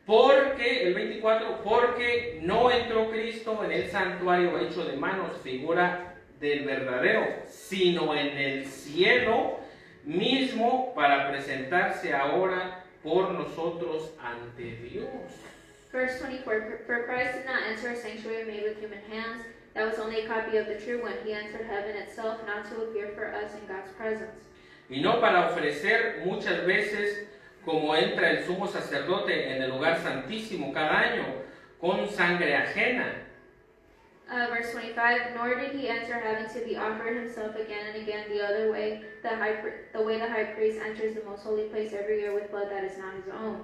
Porque, el 24, porque no entró Cristo en el santuario hecho de manos, figura del verdadero, sino en el cielo mismo para presentarse ahora por nosotros ante Dios. Verse 24, for Christ did not enter a sanctuary made with human hands, that was only a copy of the true one. He entered heaven itself, not to appear for us in God's presence. Y no para ofrecer muchas veces como entra el sumo sacerdote en el lugar santísimo cada año, con sangre ajena. Verse 25, nor did he enter heaven to be offered himself again and again the other way, the way the high priest enters the most holy place every year with blood that is not his own.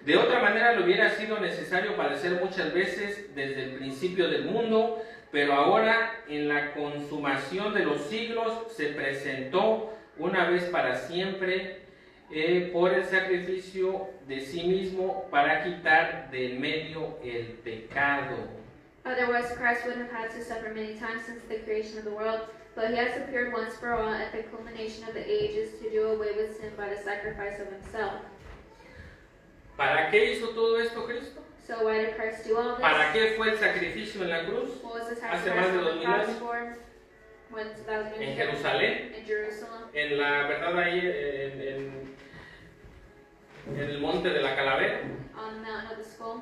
De otra manera le hubiera sido necesario padecer muchas veces desde el principio del mundo, pero ahora en la consumación de los siglos se presentó una vez para siempre por el sacrificio de sí mismo para quitar del medio el pecado. Otherwise, Christ would have had to suffer many times since the creation of the world, but he has appeared once for all at the culmination of the ages to do away with sin by the sacrifice of himself. ¿Para qué hizo todo esto Cristo? So why did Christ do all this? ¿Para qué fue el sacrificio en la cruz? What was the Hace sacrifice más de on 2000 the cross años. for? When 2000 En years ago? Jerusalén, In Jerusalem. en la verdad ahí en el monte de la calavera. On the mountain of the skull.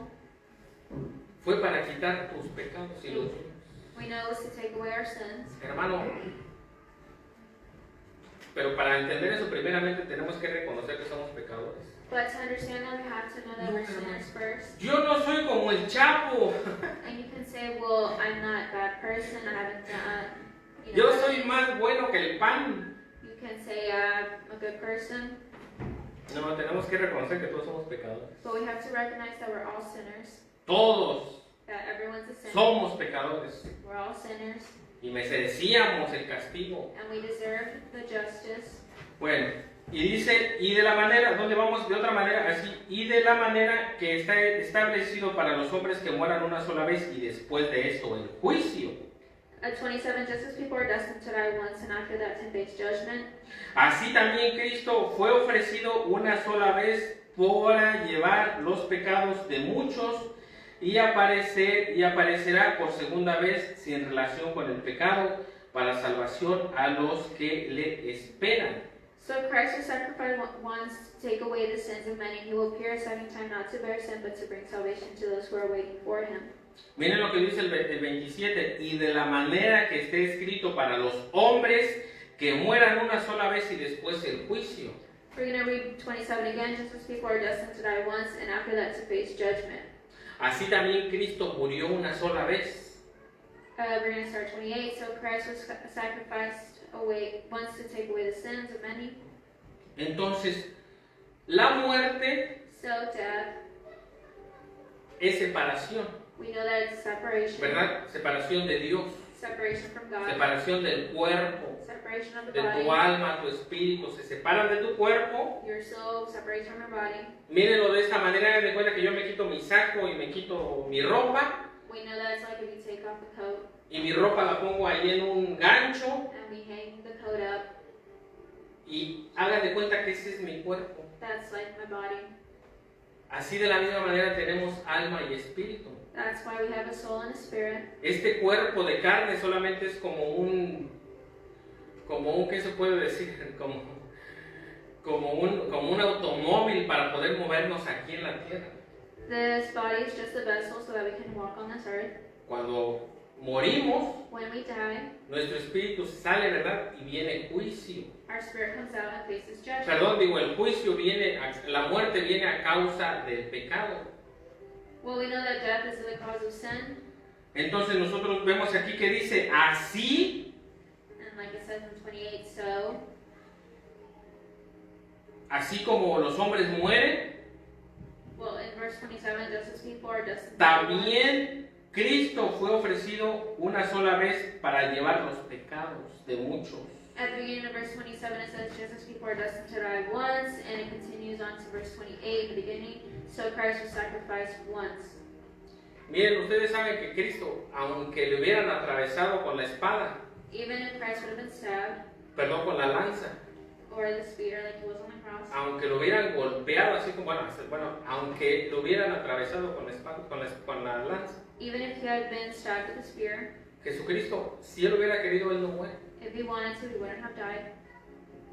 Fue para quitar tus pecados y los míos. We know it was to take away our sins. Hermano, pero para entender eso primeramente tenemos que reconocer que somos pecadores. But to understand that, we have to know that we're sinners first. Yo no soy como el Chapo. And you can say, well, I'm not a bad person, I haven't done, Yo soy más bueno que el pan. You can say, I'm a good person. No, tenemos que reconocer que todos somos pecadores. But we have to recognize that we're all sinners. Todos That everyone's a sinner. somos pecadores. We're all sinners. Y merecíamos el castigo. And we deserve the justice. Bueno, y dice, y de la manera, ¿dónde vamos? De otra manera, así, y de la manera que está establecido para los hombres que mueran una sola vez y después de esto el juicio. At 27, just as people are destined to die once and after that to face judgment, Así también Cristo fue ofrecido una sola vez para llevar los pecados de muchos y aparecerá por segunda vez sin relación con el pecado para salvación a los que le esperan. so Christ was sacrificed once to take away the sins of many. He will appear a second time not to bear sin, but to bring salvation to those who are waiting for him. Miren lo que dice el 27, y de la manera que esté escrito para los hombres que mueran una sola vez y después el juicio. We're going to read 27 again, just as people are destined to die once and after that to face judgment. Así también Cristo murió una sola vez. We're going to start 28. So Christ was sacrificed away once to take away the sins of many. Entonces, la muerte So death, es separación, we know that it's separation. ¿verdad? Separación de Dios, Separation from God. separación del cuerpo, Separation of the de tu body. alma, tu espíritu, se separan de tu cuerpo. Your soul separates from your body. Mírenlo de esta manera, de cuenta que yo me quito mi saco y me quito mi ropa, We know that it's like if you take off the coat y mi ropa la pongo ahí en un gancho, and we hang the coat up. y hagan de cuenta que ese es mi cuerpo. That's like my body. Así de la misma manera tenemos alma y espíritu. That's why we have a soul and a spirit. Este cuerpo de carne solamente es como un, ¿qué se puede decir? Como un automóvil para poder movernos aquí en la tierra. This body is just a vessel so that we can walk on this earth. Cuando morimos, When we die, nuestro espíritu sale, ¿verdad? Y viene juicio. our spirit comes out and faces judgment. Perdón, digo, el juicio viene, la muerte viene a causa del pecado. Well, we know that death is the cause of sin. Entonces nosotros vemos aquí que dice, así, And like it says in 28, so, así como los hombres mueren, well, in verse 27, just as people are destined to die once, también Cristo fue ofrecido una sola vez para llevar los pecados de muchos. at the beginning of verse 27, it says, just as people are destined to die once, and it continues on to verse 28, the beginning, so Christ was sacrificed once. Miren, ustedes saben que Cristo, aunque le hubieran atravesado con la espada, Even if Christ would have been stabbed, perdón, con la lanza, or the spear like he was on the cross, aunque lo hubieran golpeado así como, aunque lo hubieran atravesado con la espada, con la lanza, even if he had been stabbed with a spear, Jesucristo, si Él hubiera querido, Él no muere. If he wanted to, he wouldn't have died.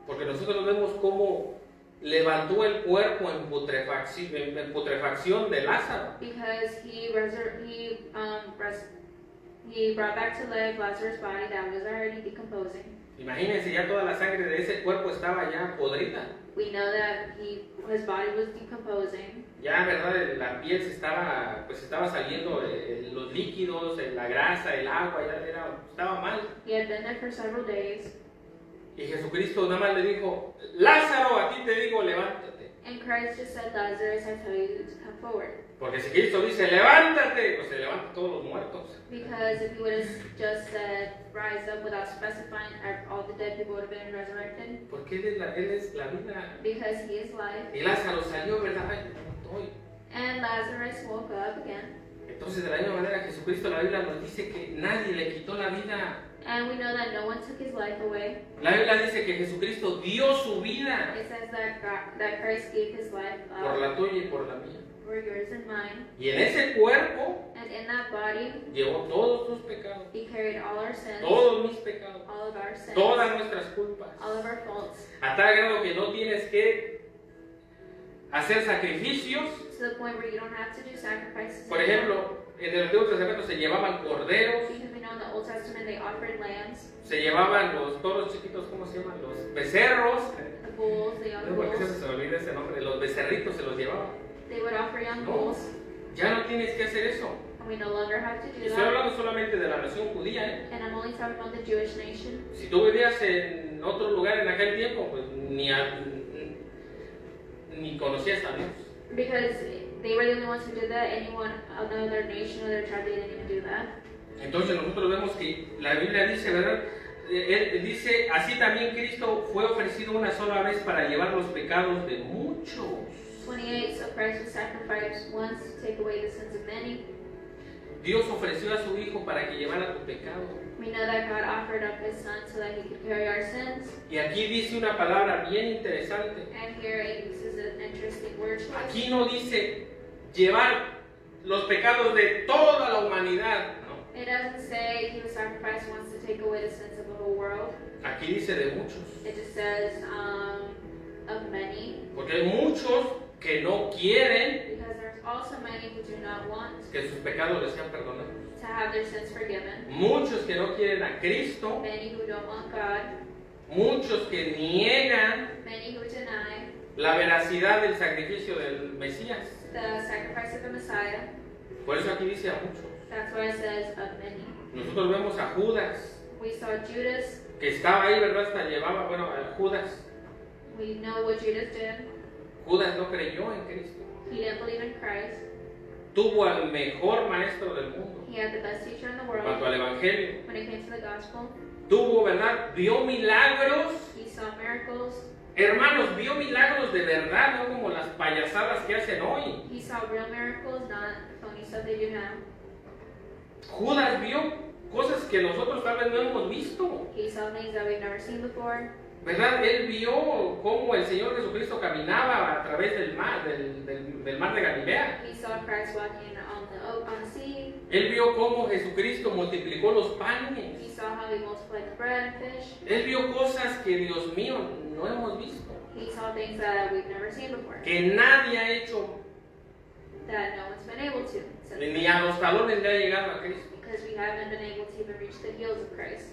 Porque nosotros vemos cómo levantó el cuerpo en putrefacción de Lázaro. Because he brought back to life Lazarus' body that was already decomposing. Imagínense, ya toda la sangre de ese cuerpo estaba ya podrida. We know that his body was decomposing. Ya, ¿verdad? La piel estaba saliendo, los líquidos, la grasa, el agua, estaba mal. He had been there for several days. Y Jesucristo nada más le dijo, Lázaro, a ti te digo, levántate. And Christ just said, Lazarus, I tell you to come forward. Porque si Cristo dice, levántate, pues se levantan todos los muertos. Because if he would have just said, rise up without specifying, all the dead people would have been resurrected. Porque Él es la vida. Because he is life. Y Lázaro salió, ¿verdad? Ay, no estoy. And Lazarus woke up again. Entonces, de la misma manera, Jesucristo en la Biblia nos dice que nadie le quitó la vida. And we know that no one took his life away. La Biblia dice que Jesucristo dio su vida It says that Christ gave his life por la tuya y por la mía. for yours and mine. Y en ese cuerpo And in that body, llevó todos tus pecados, he carried all our sins, todos mis pecados, all of our sins, todas nuestras culpas. all of our faults, A tal grado que no tienes que hacer sacrificios. to the point where you don't have to do sacrifices. Por ejemplo, en el Antiguo Testamento se llevaban corderos, Because we know in the Old Testament they offered lambs, se llevaban los toros chiquitos, ¿cómo se llaman? Los becerros. the bulls, the No young sé por qué bulls. se me olvida ese nombre. Los becerritos se los llevaban. They would offer young No. bulls, Ya no tienes que hacer eso. and we no longer have to do Estoy that. hablando solamente de la nación judía, ¿eh? And I'm only talking about the Jewish nation. Si tú vivías en otro lugar en aquel tiempo, pues ni conocías a Dios. Because they were the only ones who did that. Anyone, another nation, other tribe, they didn't even do that. Entonces nosotros vemos que la Biblia dice, ¿verdad? Él dice, así también Cristo fue ofrecido una sola vez para llevar los pecados de muchos. 28, so Christ was sacrificed once to take away the sins of many. Dios ofreció a su Hijo para que llevara tu pecado. We know that God offered up his son so that he could carry our sins. Y aquí dice una palabra bien interesante. And here it uses an interesting word choice. Aquí no dice llevar los pecados de toda la humanidad, ¿no? It doesn't say he was sacrificed once to take away the sins of the whole world. Aquí dice de muchos. It just says of many. Porque hay muchos que no quieren Because there's also many who do not want que sus pecados les sean perdonados. to have their sins forgiven. Muchos que no quieren a Cristo. Many who don't want God. Muchos que niegan Many who deny la veracidad del sacrificio del Mesías. the sacrifice of the Messiah. Por eso aquí dice a muchos. That's why it says of many. Nosotros vemos a Judas, We saw Judas. que estaba ahí, ¿verdad? Hasta llevaba, bueno, a Judas. We know what Judas did. Judas no creyó en Cristo. He didn't believe in Christ. Tuvo al mejor maestro del mundo, He had the best teacher in the en world cuanto al Evangelio. when it came to the gospel. Tuvo, ¿verdad? Vio milagros. He saw miracles. Hermanos, vio milagros de verdad, no como las payasadas que hacen hoy. He saw real miracles, not phony stuff they do now. Judas vio cosas que nosotros tal vez no hemos visto. He saw things that we've never seen before. ¿Verdad? Él vio cómo el Señor Jesucristo caminaba a través del mar, del mar de Galilea. He saw Christ walking on the sea. Él vio cómo Jesucristo multiplicó los panes. He saw how he multiplied the bread and fish. Él vio cosas que, Dios mío, no hemos visto. He saw things that we've never seen before, Que nadie ha hecho, that no one's been able to. So, ni a los talones le ha llegado a Cristo. because we haven't been able to even reach the heels of Christ.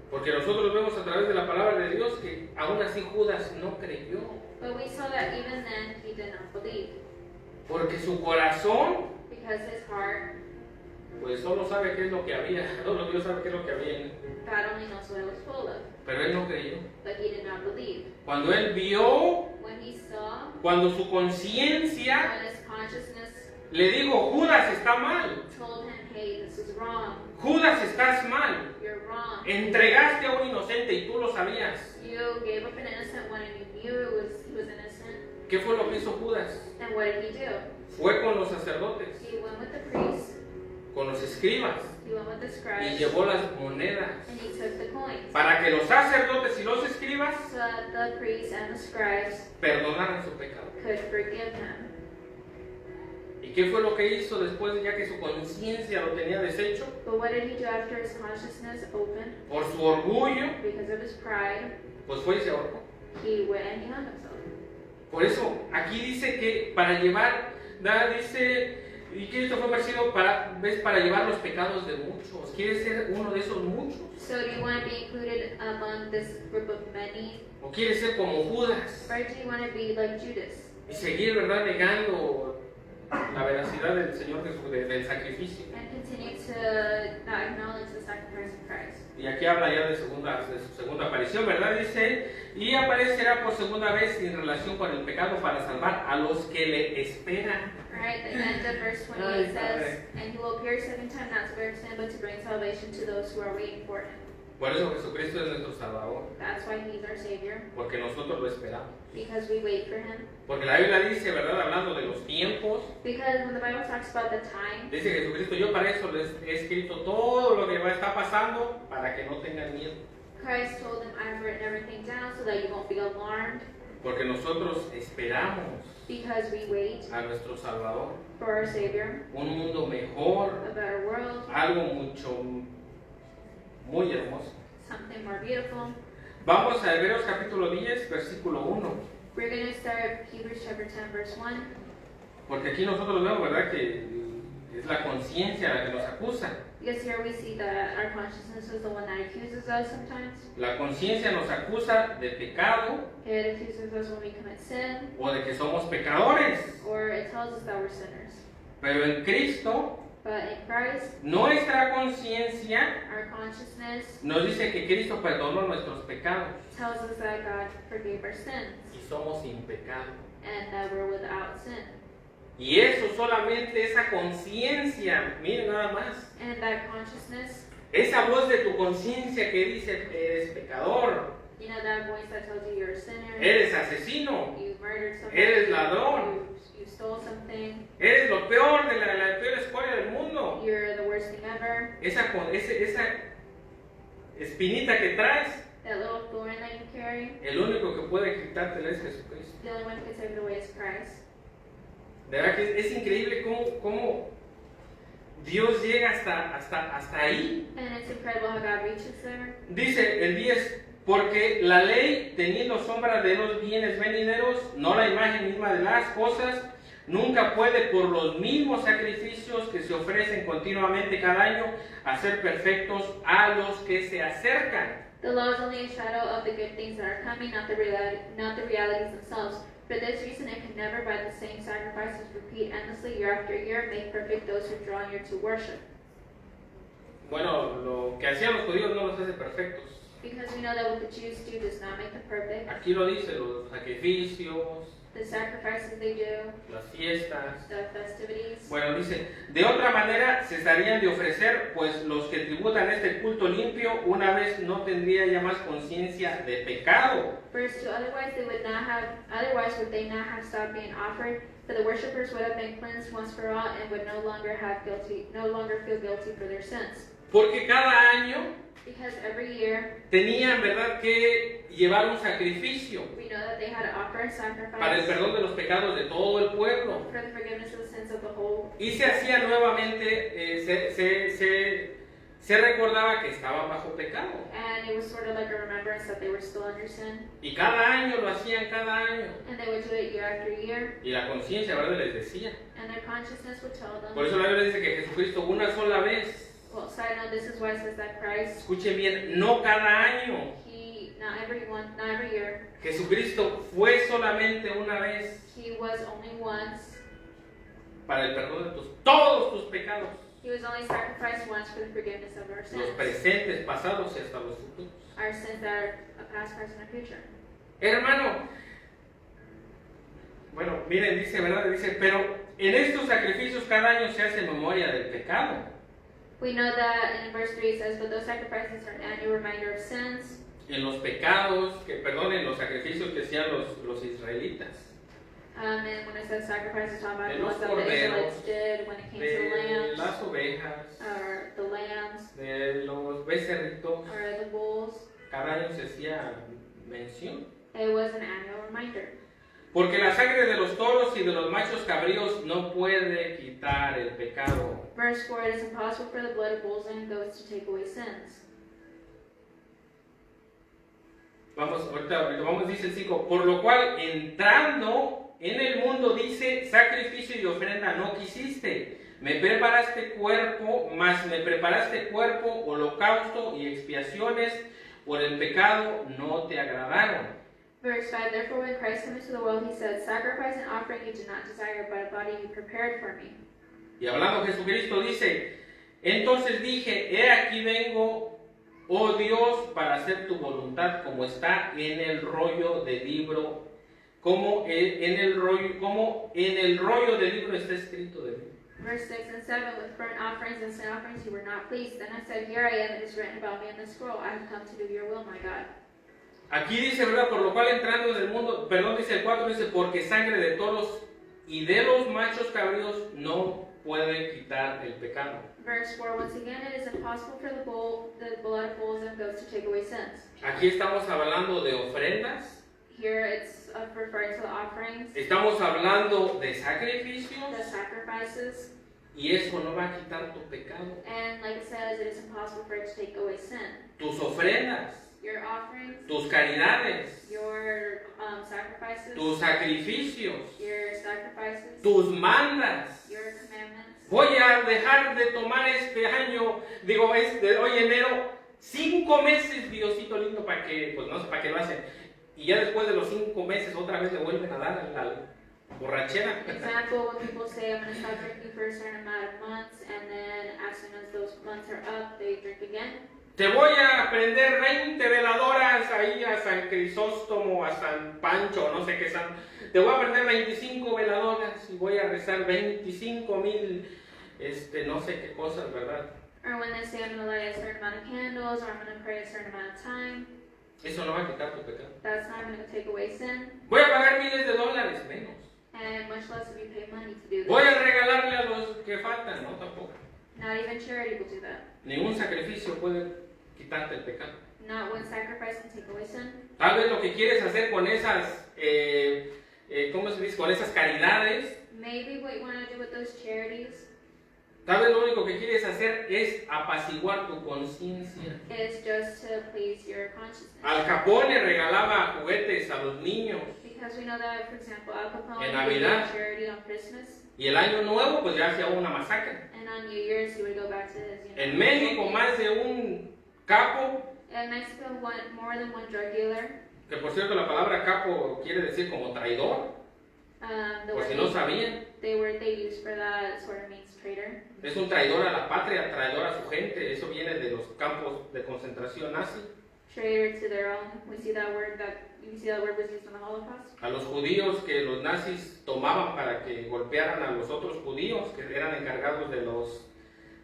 Porque nosotros vemos a través de la palabra de Dios que aún así Judas no creyó. But we saw that even then he did not believe, Porque su corazón, because his heart, pues solo sabe qué es lo que había, solo Dios sabe qué es lo que había en él. God only knows what it was full of, Pero él no creyó. but he did not believe. Cuando él vio, When he saw, cuando su conciencia when his consciousness le dijo, Judas está mal, told him, hey, this is wrong, Judas estás mal, you're wrong. entregaste a un inocente y tú lo sabías. You gave up an innocent one and you knew he was innocent. ¿Qué fue lo que hizo Judas? And what did he do? Fue con los sacerdotes, He went with the priests, con los escribas he went with the y scribes, llevó las monedas and he took the coins. para que los sacerdotes y los escribas So that the priests and the scribes perdonaran su pecado. could forgive him. ¿Y ¿Y qué fue lo que hizo después de ya que su conciencia lo tenía deshecho? But what did he do after his consciousness opened? Por su orgullo, Because of his pride, pues fue y se ahorcó. he went and he hung himself. Por eso, aquí dice que para llevar, dice, y Cristo fue parecido para llevar los pecados de muchos. ¿Quieres ser uno de esos muchos? So do you want to be included among this group of many? ¿O quieres ser como Judas Or do you want to be like Judas y seguir, verdad, negando la veracidad del Señor Jesús, del sacrificio? and continue to not acknowledge the sacrifice of Christ? Y aquí habla ya de su segunda aparición, ¿verdad? Dice, y aparecerá por segunda vez en relación con el pecado para salvar a los que le esperan. Alright, the end of verse 28 says, and he will appear a second time not to bear sin, but to bring salvation to those who are waiting for him. Por eso Jesucristo es nuestro Salvador, That's why he's our Savior, porque nosotros lo esperamos. because we wait for him. Porque la Biblia dice, ¿verdad? Hablando de los tiempos, Because when the Bible talks about the time, dice Jesucristo, yo para eso les he escrito todo lo que va a estar pasando para que no tengan miedo. Christ told them, I've written everything down so that you won't be alarmed, Porque nosotros esperamos because we wait a nuestro Salvador, for our Savior, un mundo mejor, a better world, algo muy hermoso. something more beautiful. Vamos a Hebreos capítulo 10, versículo 1. We're going to start Hebrews chapter 10, verse 1. Porque aquí nosotros vemos, ¿verdad? Que es la conciencia la que nos acusa. Because here we see that our consciousness is the one that accuses us sometimes. La conciencia nos acusa de pecado It accuses us when we commit sin, o de que somos pecadores. or it tells us that we're sinners. Pero en Cristo, But in Christ, nuestra conciencia our consciousness nos dice que Cristo perdonó nuestros pecados tells us that God forgave our sins y somos sin pecado. and that we're without sin. Y eso solamente, esa conciencia, miren nada más, And that consciousness, esa voz de tu conciencia que dice, eres pecador, you know, that voice that tells you you're a sinner, eres asesino, you murdered somebody, eres ladrón, you stole something, eres lo peor de la peor escoria del mundo. you're the worst thing ever, Esa espinita que traes, that little thorn that you carry, el único que puede quitártela es Jesucristo. the only one who can take it away is Christ. De verdad que es increíble cómo Dios llega hasta ahí. And it's incredible how God reaches there. Dice el 10, porque la ley, teniendo sombra de los bienes venideros, no la imagen misma de las cosas, nunca puede por los mismos sacrificios que se ofrecen continuamente cada año hacer perfectos a los que se acercan. The law is only a shadow of the good things that are coming, not the realities themselves. For this reason, it can never, by the same sacrifices, repeat endlessly year after year, make perfect those who draw near to worship. Bueno, lo que hacían los judíos no los hace perfectos. Because we know that what the Jews do does not make them perfect. Aquí lo dice, los sacrificios, The sacrifices they do, las fiestas. the festivities. Bueno, dice, de otra manera cesarían de ofrecer, pues los que tributan este culto limpio una vez no tendría ya más conciencia de pecado. Verse 2, otherwise would they not have stopped being offered, for the worshippers would have been cleansed once for all and would no longer feel guilty for their sins. Porque cada año Because every year tenían, ¿verdad?, que llevar un sacrificio we know that they had to offer a para el sacrifice perdón de los pecados de todo el pueblo. for the forgiveness of the sins of the whole. Y se hacía nuevamente, se recordaba que estaban bajo pecado. And it was sort of like a remembrance that they were still under sin. Y cada año lo hacían, cada año. And they would do it year after year. Y la conciencia, ¿verdad?, les decía. And their consciousness would tell them. Por eso la Biblia dice que Jesucristo una sola vez, Well, side note, this is why it says that Christ, escuchen bien, no cada año. not every year, Jesucristo fue solamente una vez he was only once. para el perdón de todos tus pecados. He was only sacrificed once for the forgiveness of our Los sins. presentes, pasados y hasta los futuros. Our sins that are a past, present, and future. Hermano, bueno, miren, dice, ¿verdad? Dice, pero en estos sacrificios cada año se hace memoria del pecado. We know that in verse 3 it says, but those sacrifices are an annual reminder of sins. En los pecados, en los sacrificios que hacían los israelitas. And when it says sacrifices, it's talking about De the los ones that the corderos, Israelites did when it came to the De lambs, las ovejas, or the lambs, de los becerritos. or the bulls. Cada año se hacía mención. It was an annual reminder. Porque la sangre de los toros y de los machos cabríos no puede quitar el pecado. Verse 4, it is impossible for the blood of bulls and goats to take away sins. Ahorita vamos, dice el 5, por lo cual entrando en el mundo, dice, sacrificio y ofrenda no quisiste. Me preparaste cuerpo, holocausto y expiaciones por el pecado no te agradaron. Verse 5, therefore when Christ came into the world, he said, sacrifice and offering you did not desire, but a body you prepared for me. Y hablando Jesucristo dice, entonces dije, he aquí vengo, oh Dios, para hacer tu voluntad como está en el rollo del libro, como en el rollo del libro está escrito de mí. Verse 6 and 7, with burnt offerings and sin offerings you were not pleased. Then I said, here I am, it is written about me in the scroll. I have come to do your will, my God. Aquí dice, ¿verdad? Por lo cual entrando en el mundo, perdón, dice el 4, dice, porque sangre de toros y de los machos cabríos no puede quitar el pecado. Verse 4, once again, it is impossible for the blood of bulls and goats to take away sins. Aquí estamos hablando de ofrendas. Here it's referring to the offerings, Estamos hablando de sacrificios. the sacrifices, Y eso no va a quitar tu pecado. and like it says, it is impossible for it to take away sin. Tus ofrendas, Your offerings, tus caridades, your sacrifices, tus sacrificios, your sacrifices, tus mandas. your commandments. Voy a dejar de tomar este año, hoy enero, 5 meses, Diosito lindo, para que, pues no sé para qué lo hacen. Y ya después de los 5 meses otra vez le vuelven a dar la borrachera. Example, when people say, I'm going to stop drinking for a certain amount of months, and then as soon as those months are up, they drink again. Te voy a prender 20 veladoras ahí a San Crisóstomo, a San Pancho, no sé qué san. Te voy a prender 25 veladoras y voy a rezar 25,000, no sé qué cosas, ¿verdad? Or when they say, I'm going to light a certain amount of candles, or I'm going to pray a certain amount of time, Eso no va a quitar tu pecado. that's not going to take away sin, Voy a pagar miles de dólares, menos. and much less if you pay money to do Voy a this. regalarle a los que faltan, no tampoco. Not even charity will do that. Ningún sacrificio puede quitarte el pecado. Not one sacrifice can take away sin. Tal vez lo que quieres hacer con esas, ¿cómo se dice? Con esas caridades, Maybe what you want to do with those charities tal vez lo único que quieres hacer es apaciguar tu conciencia. is just to please your consciousness. Al Capone regalaba juguetes a los niños Because we know that, for example, Al Capone En would do Navidad. charity on Christmas, y el año nuevo pues ya hacía una masacre. and on New Year's he would go back to his, En México más de un capo, In Mexico, more than one drug dealer. que por cierto la palabra capo quiere decir como traidor, The por word si no sabían. they used for that sort of means traitor. Es un traidor a la patria, traidor a su gente, eso viene de los campos de concentración nazi. Traitor to their own. We see that word was used in the Holocaust. A los judíos que los nazis tomaban para que golpearan a los otros judíos que eran encargados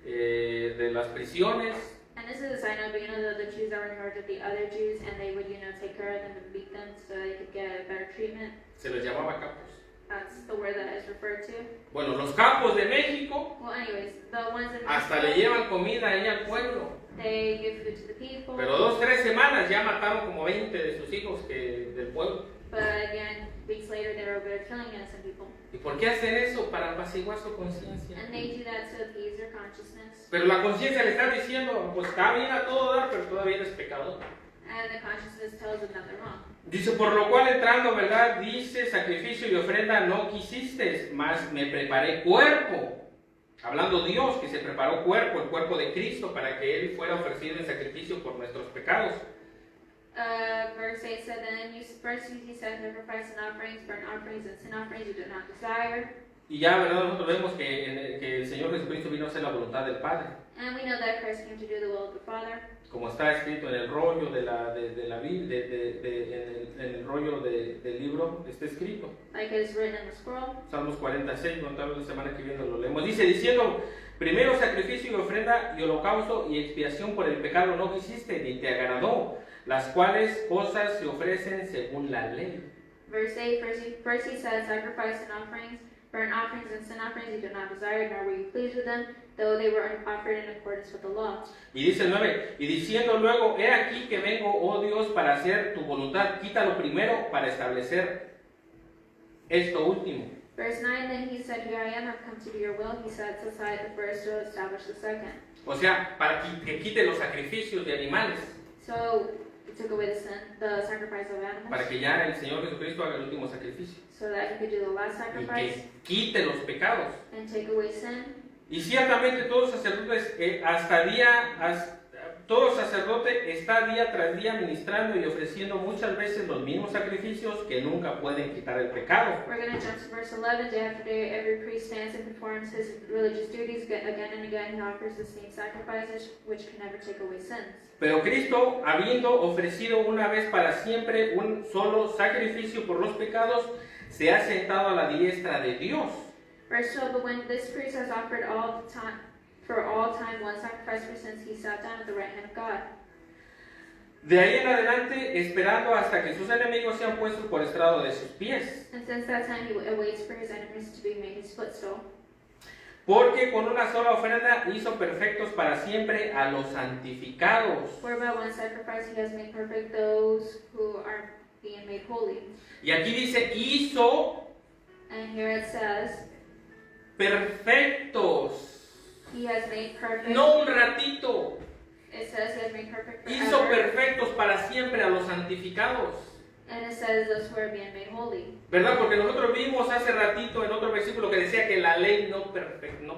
de las prisiones. And this is a side note, but you know the Jews that were in charge of the other Jews, and they would take care of them and beat them so they could get better treatment. Se les llamaba capos. That's the word that is referred to. Bueno, los capos de México Well, anyways, the ones in hasta Mexico, le llevan comida ahí al pueblo. they give food to the people. Pero 2 o 3 semanas ya mataron como 20 de sus hijos del pueblo. But again, weeks later, they were over there killing innocent people. ¿Y por qué hacen eso? Para apaciguar su conciencia. And they do that to appease their consciousness. Pero la conciencia le está diciendo, pues está bien a todo dar, pero todavía eres pecador. And the consciousness tells them that they're wrong. Dice, por lo cual entrando, ¿verdad? Dice, sacrificio y ofrenda no quisiste, mas me preparé cuerpo. Hablando Dios, que se preparó cuerpo, el cuerpo de Cristo, para que Él fuera ofrecido en sacrificio por nuestros pecados. Verse 8 said, then first he said, sacrifice and offerings, burnt offerings, and sin offerings you do not desire. Y ya, ¿verdad? Nosotros vemos que el Señor Jesucristo vino a hacer la voluntad del Padre. And we know that Christ came to do the will of the Father. Como está escrito en el rollo de la Biblia, en el rollo del libro, está escrito. Like it is written in the scroll. Salmos 46, no tal vez la semana que viene lo leemos. Dice, diciendo, primero sacrificio y ofrenda y holocausto y expiación por el pecado no quisiste, ni te agradó, las cuales cosas se ofrecen según la ley. Verse 8, first he said, sacrifice and offerings, burnt offerings and sin offerings you do not desire, nor were you pleased with them, though they were offered in accordance with the law. Y dice el 9, y diciendo luego, he aquí que vengo, oh Dios, para hacer tu voluntad, quítalo primero para establecer esto último. Verse 9, then he said, Here I am, I've come to do your will. He sets aside the first to establish the second. O sea, para que quite los sacrificios de animales, So he took away the sacrifice of animals, para que ya el Señor Jesucristo haga el último sacrificio so that he could do the last y sacrifice que quite los pecados. and take away sin. Y ciertamente todos los sacerdotes, todo sacerdote está día tras día ministrando y ofreciendo muchas veces los mismos sacrificios que nunca pueden quitar el pecado. We're going to jump to verse 11. Day after day, every priest stands and performs his religious duties. Again and again, he offers the same sacrifices, which can never take away sins. Pero Cristo, habiendo ofrecido una vez para siempre un solo sacrificio por los pecados, se ha sentado a la diestra de Dios. Verse 12, but when this priest has offered for all time one sacrifice for sins, he sat down at the right hand of God. De ahí en adelante, esperando hasta que sus enemigos sean puestos por estrado de sus pies. And since that time, he awaits for his enemies to be made his footstool. Porque con una sola ofrenda hizo perfectos para siempre a los santificados. For by one sacrifice, he has made perfect those who are being made holy. Y aquí dice, hizo And here it says, perfectos. he has made perfect. No un ratito. It says he has made perfect Hizo forever. perfectos para siempre a los santificados. And it says those who are being made holy. ¿Verdad? Porque nosotros vimos hace ratito en otro versículo que decía que la ley no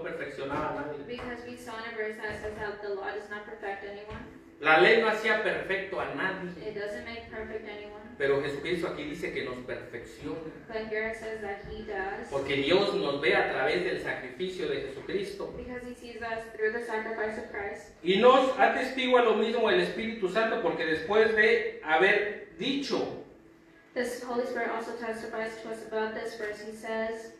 perfeccionaba a nadie. Because we saw in a verse that says how the law does not perfect anyone. La ley no hacía perfecto a nadie. It doesn't make perfect anyone. Pero Jesucristo aquí dice que nos perfecciona. But here it says that he does. Porque Dios nos ve a través del sacrificio de Jesucristo. Because he sees us through the sacrifice of Christ. Y nos atestigua lo mismo el Espíritu Santo, porque después de haber dicho, This Holy Spirit also testifies to us about this verse. He says,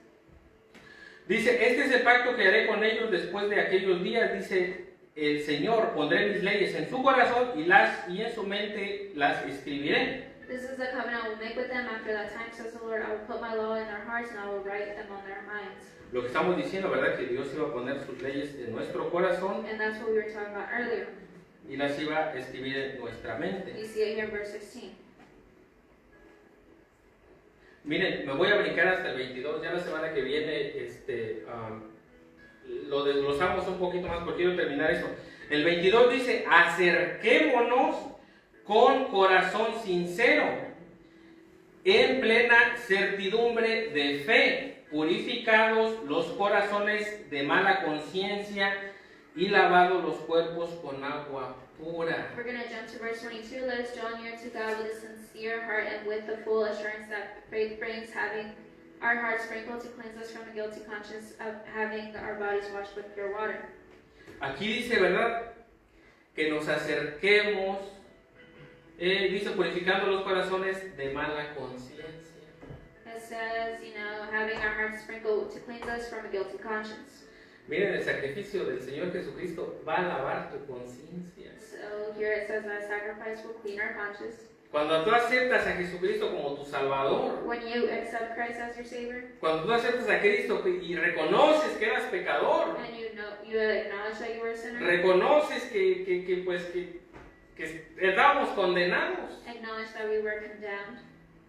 dice, este es el pacto que haré con ellos después de aquellos días, dice el Señor, pondré mis leyes en su corazón y en su mente las escribiré. This is the covenant I will make with them after that time, says the Lord. I will put my law in their hearts and I will write them on their minds. Lo que estamos diciendo, ¿verdad? Que Dios iba a poner sus leyes en nuestro corazón And that's what we were talking about earlier. y las iba a escribir en nuestra mente. You see it here in verse 16. Miren, me voy a brincar hasta el 22, ya la semana que viene lo desglosamos un poquito más porque quiero terminar eso. El 22 dice, acerquémonos con corazón sincero, en plena certidumbre de fe, purificados los corazones de mala conciencia y lavados los cuerpos con agua pura. We're going to jump to verse 22. Let us draw near to God with a sincere heart and with the full assurance that faith brings, having our hearts sprinkled to cleanse us from a guilty conscience, of having our bodies washed with pure water. Aquí dice, ¿verdad? Que nos acerquemos, dice, purificando los corazones de mala conciencia. It says, having our hearts sprinkled to cleanse us from a guilty conscience. Miren, el sacrificio del Señor Jesucristo va a lavar tu conciencia. So here it says that sacrifice will clean our conscience. Cuando tú aceptas a Jesucristo como tu Salvador, When you accept Christ as your Savior, cuando tú aceptas a Cristo y reconoces que eras pecador, and you acknowledge that you were a sinner, reconoces que estábamos condenados, acknowledge that we were condemned,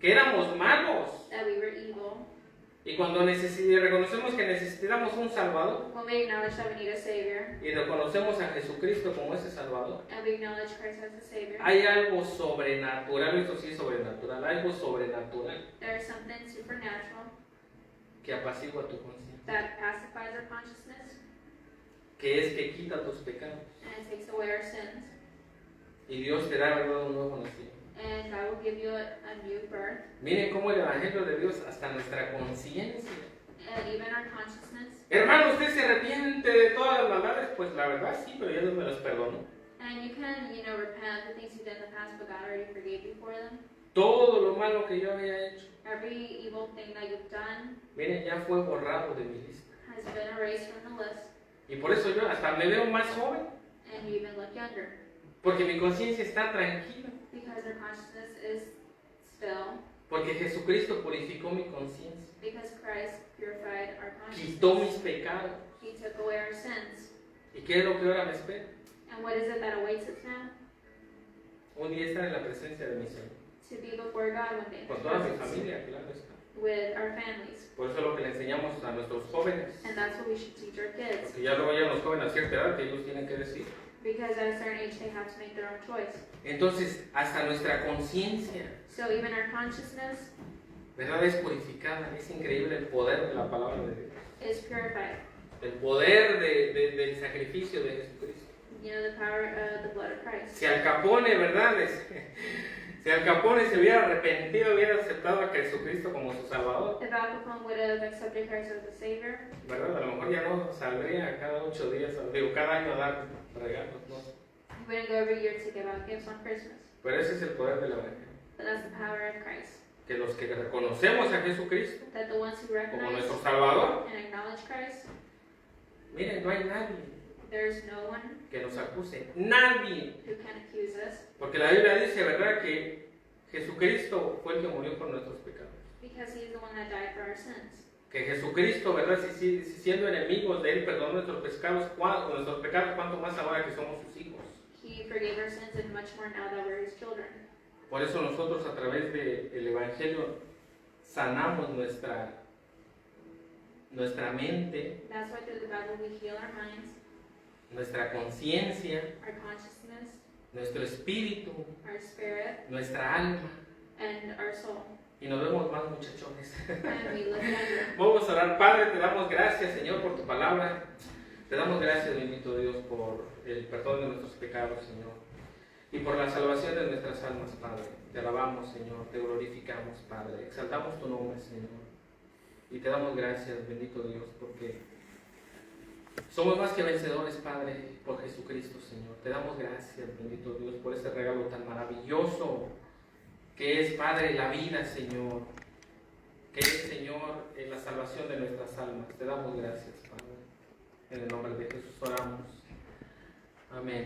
que éramos malos, that we were evil, y cuando reconocemos que necesitamos un Salvador, when we acknowledge that we need a Savior, y reconocemos a Jesucristo como ese Salvador, and we acknowledge Christ as a Savior, hay algo sobrenatural, esto sí es sobrenatural, algo sobrenatural there is something supernatural que apacigua tu conciencia, that pacifies our consciousness, que es que quita tus pecados, and it takes away our sins, y Dios te da, ¿verdad?, un nuevo nacimiento. and God will give you a new birth, Miren cómo el Evangelio de Dios hasta nuestra conciencia. and even our consciousness. Hermano, ¿usted se arrepiente de todas las maldades? Pues la verdad sí, pero ya Dios me las perdonó. And you can, repent of the things you did in the past, but God already forgave you for them. Todo lo malo que yo había hecho, Every evil thing that you've done miren, ya fue borrado de mi lista. has been erased from the list, Y por eso yo hasta me veo más joven, and you even look younger, porque mi conciencia está tranquila, because our consciousness is still, porque Jesucristo purificó mi conciencia, because Christ purified our quitó consciousness. mis pecados. He took away our sins. ¿Y qué es lo que ahora me espera? And what is it that awaits us now? Un día estar en la presencia de mi Señor, To be before God one day. con toda mi familia, claro está. with our families. Por eso es lo que le enseñamos a nuestros jóvenes. And that's what we should teach our kids. Porque ya luego llegan los jóvenes a cierta edad que ellos tienen que decir. Because at a certain age they have to make their own choice. Entonces, hasta nuestra conciencia, So even our consciousness ¿verdad? Es purificada. Es increíble el poder de la palabra de Dios. is purified. El poder del sacrificio de Jesucristo. You know, the power of the blood of Christ. Si Al Capone, ¿verdad? Si Al Capone se hubiera arrepentido, hubiera aceptado a Jesucristo como su Salvador, If Al Capone would have accepted Christ as the Savior, ¿verdad? A lo mejor ya no saldría cada 8 días, digo, cada año a dar regalos, ¿no? he wouldn't go every year to give out gifts on Christmas. Pero ese es el poder del Evangelio. But that's the power of Christ. Que los que reconocemos a Jesucristo That the ones who como recognize nuestro Salvador, and acknowledge Christ, miren, no hay nadie there's no one que nos acuse. Nadie. who can accuse us. Porque la Biblia dice, ¿verdad? Que Jesucristo fue el que murió por nuestros pecados. Because he is the one that died for our sins. Que Jesucristo, ¿verdad? Si siendo enemigos de Él, perdonó nuestros pecados, cuánto más ahora que somos sus hijos. He forgave our sins and much more now that we're his children. Por eso nosotros a través del Evangelio sanamos nuestra mente, That's why through the Bible we heal our minds, nuestra conciencia, our consciousness, nuestro espíritu, our spirit, nuestra alma. and our soul. Y nos vemos más muchachones. And we look younger. Vamos a orar. Padre, te damos gracias, Señor, por tu palabra. Te damos gracias, bendito Dios, por el perdón de nuestros pecados, Señor. Y por la salvación de nuestras almas, Padre. Te alabamos, Señor, te glorificamos, Padre. Exaltamos tu nombre, Señor. Y te damos gracias, bendito Dios, porque somos más que vencedores, Padre, por Jesucristo, Señor. Te damos gracias, bendito Dios, por este regalo tan maravilloso que es, Padre, la vida, Señor. Que es, Señor, la salvación de nuestras almas. Te damos gracias, Padre. En el nombre de Jesús oramos. Amén.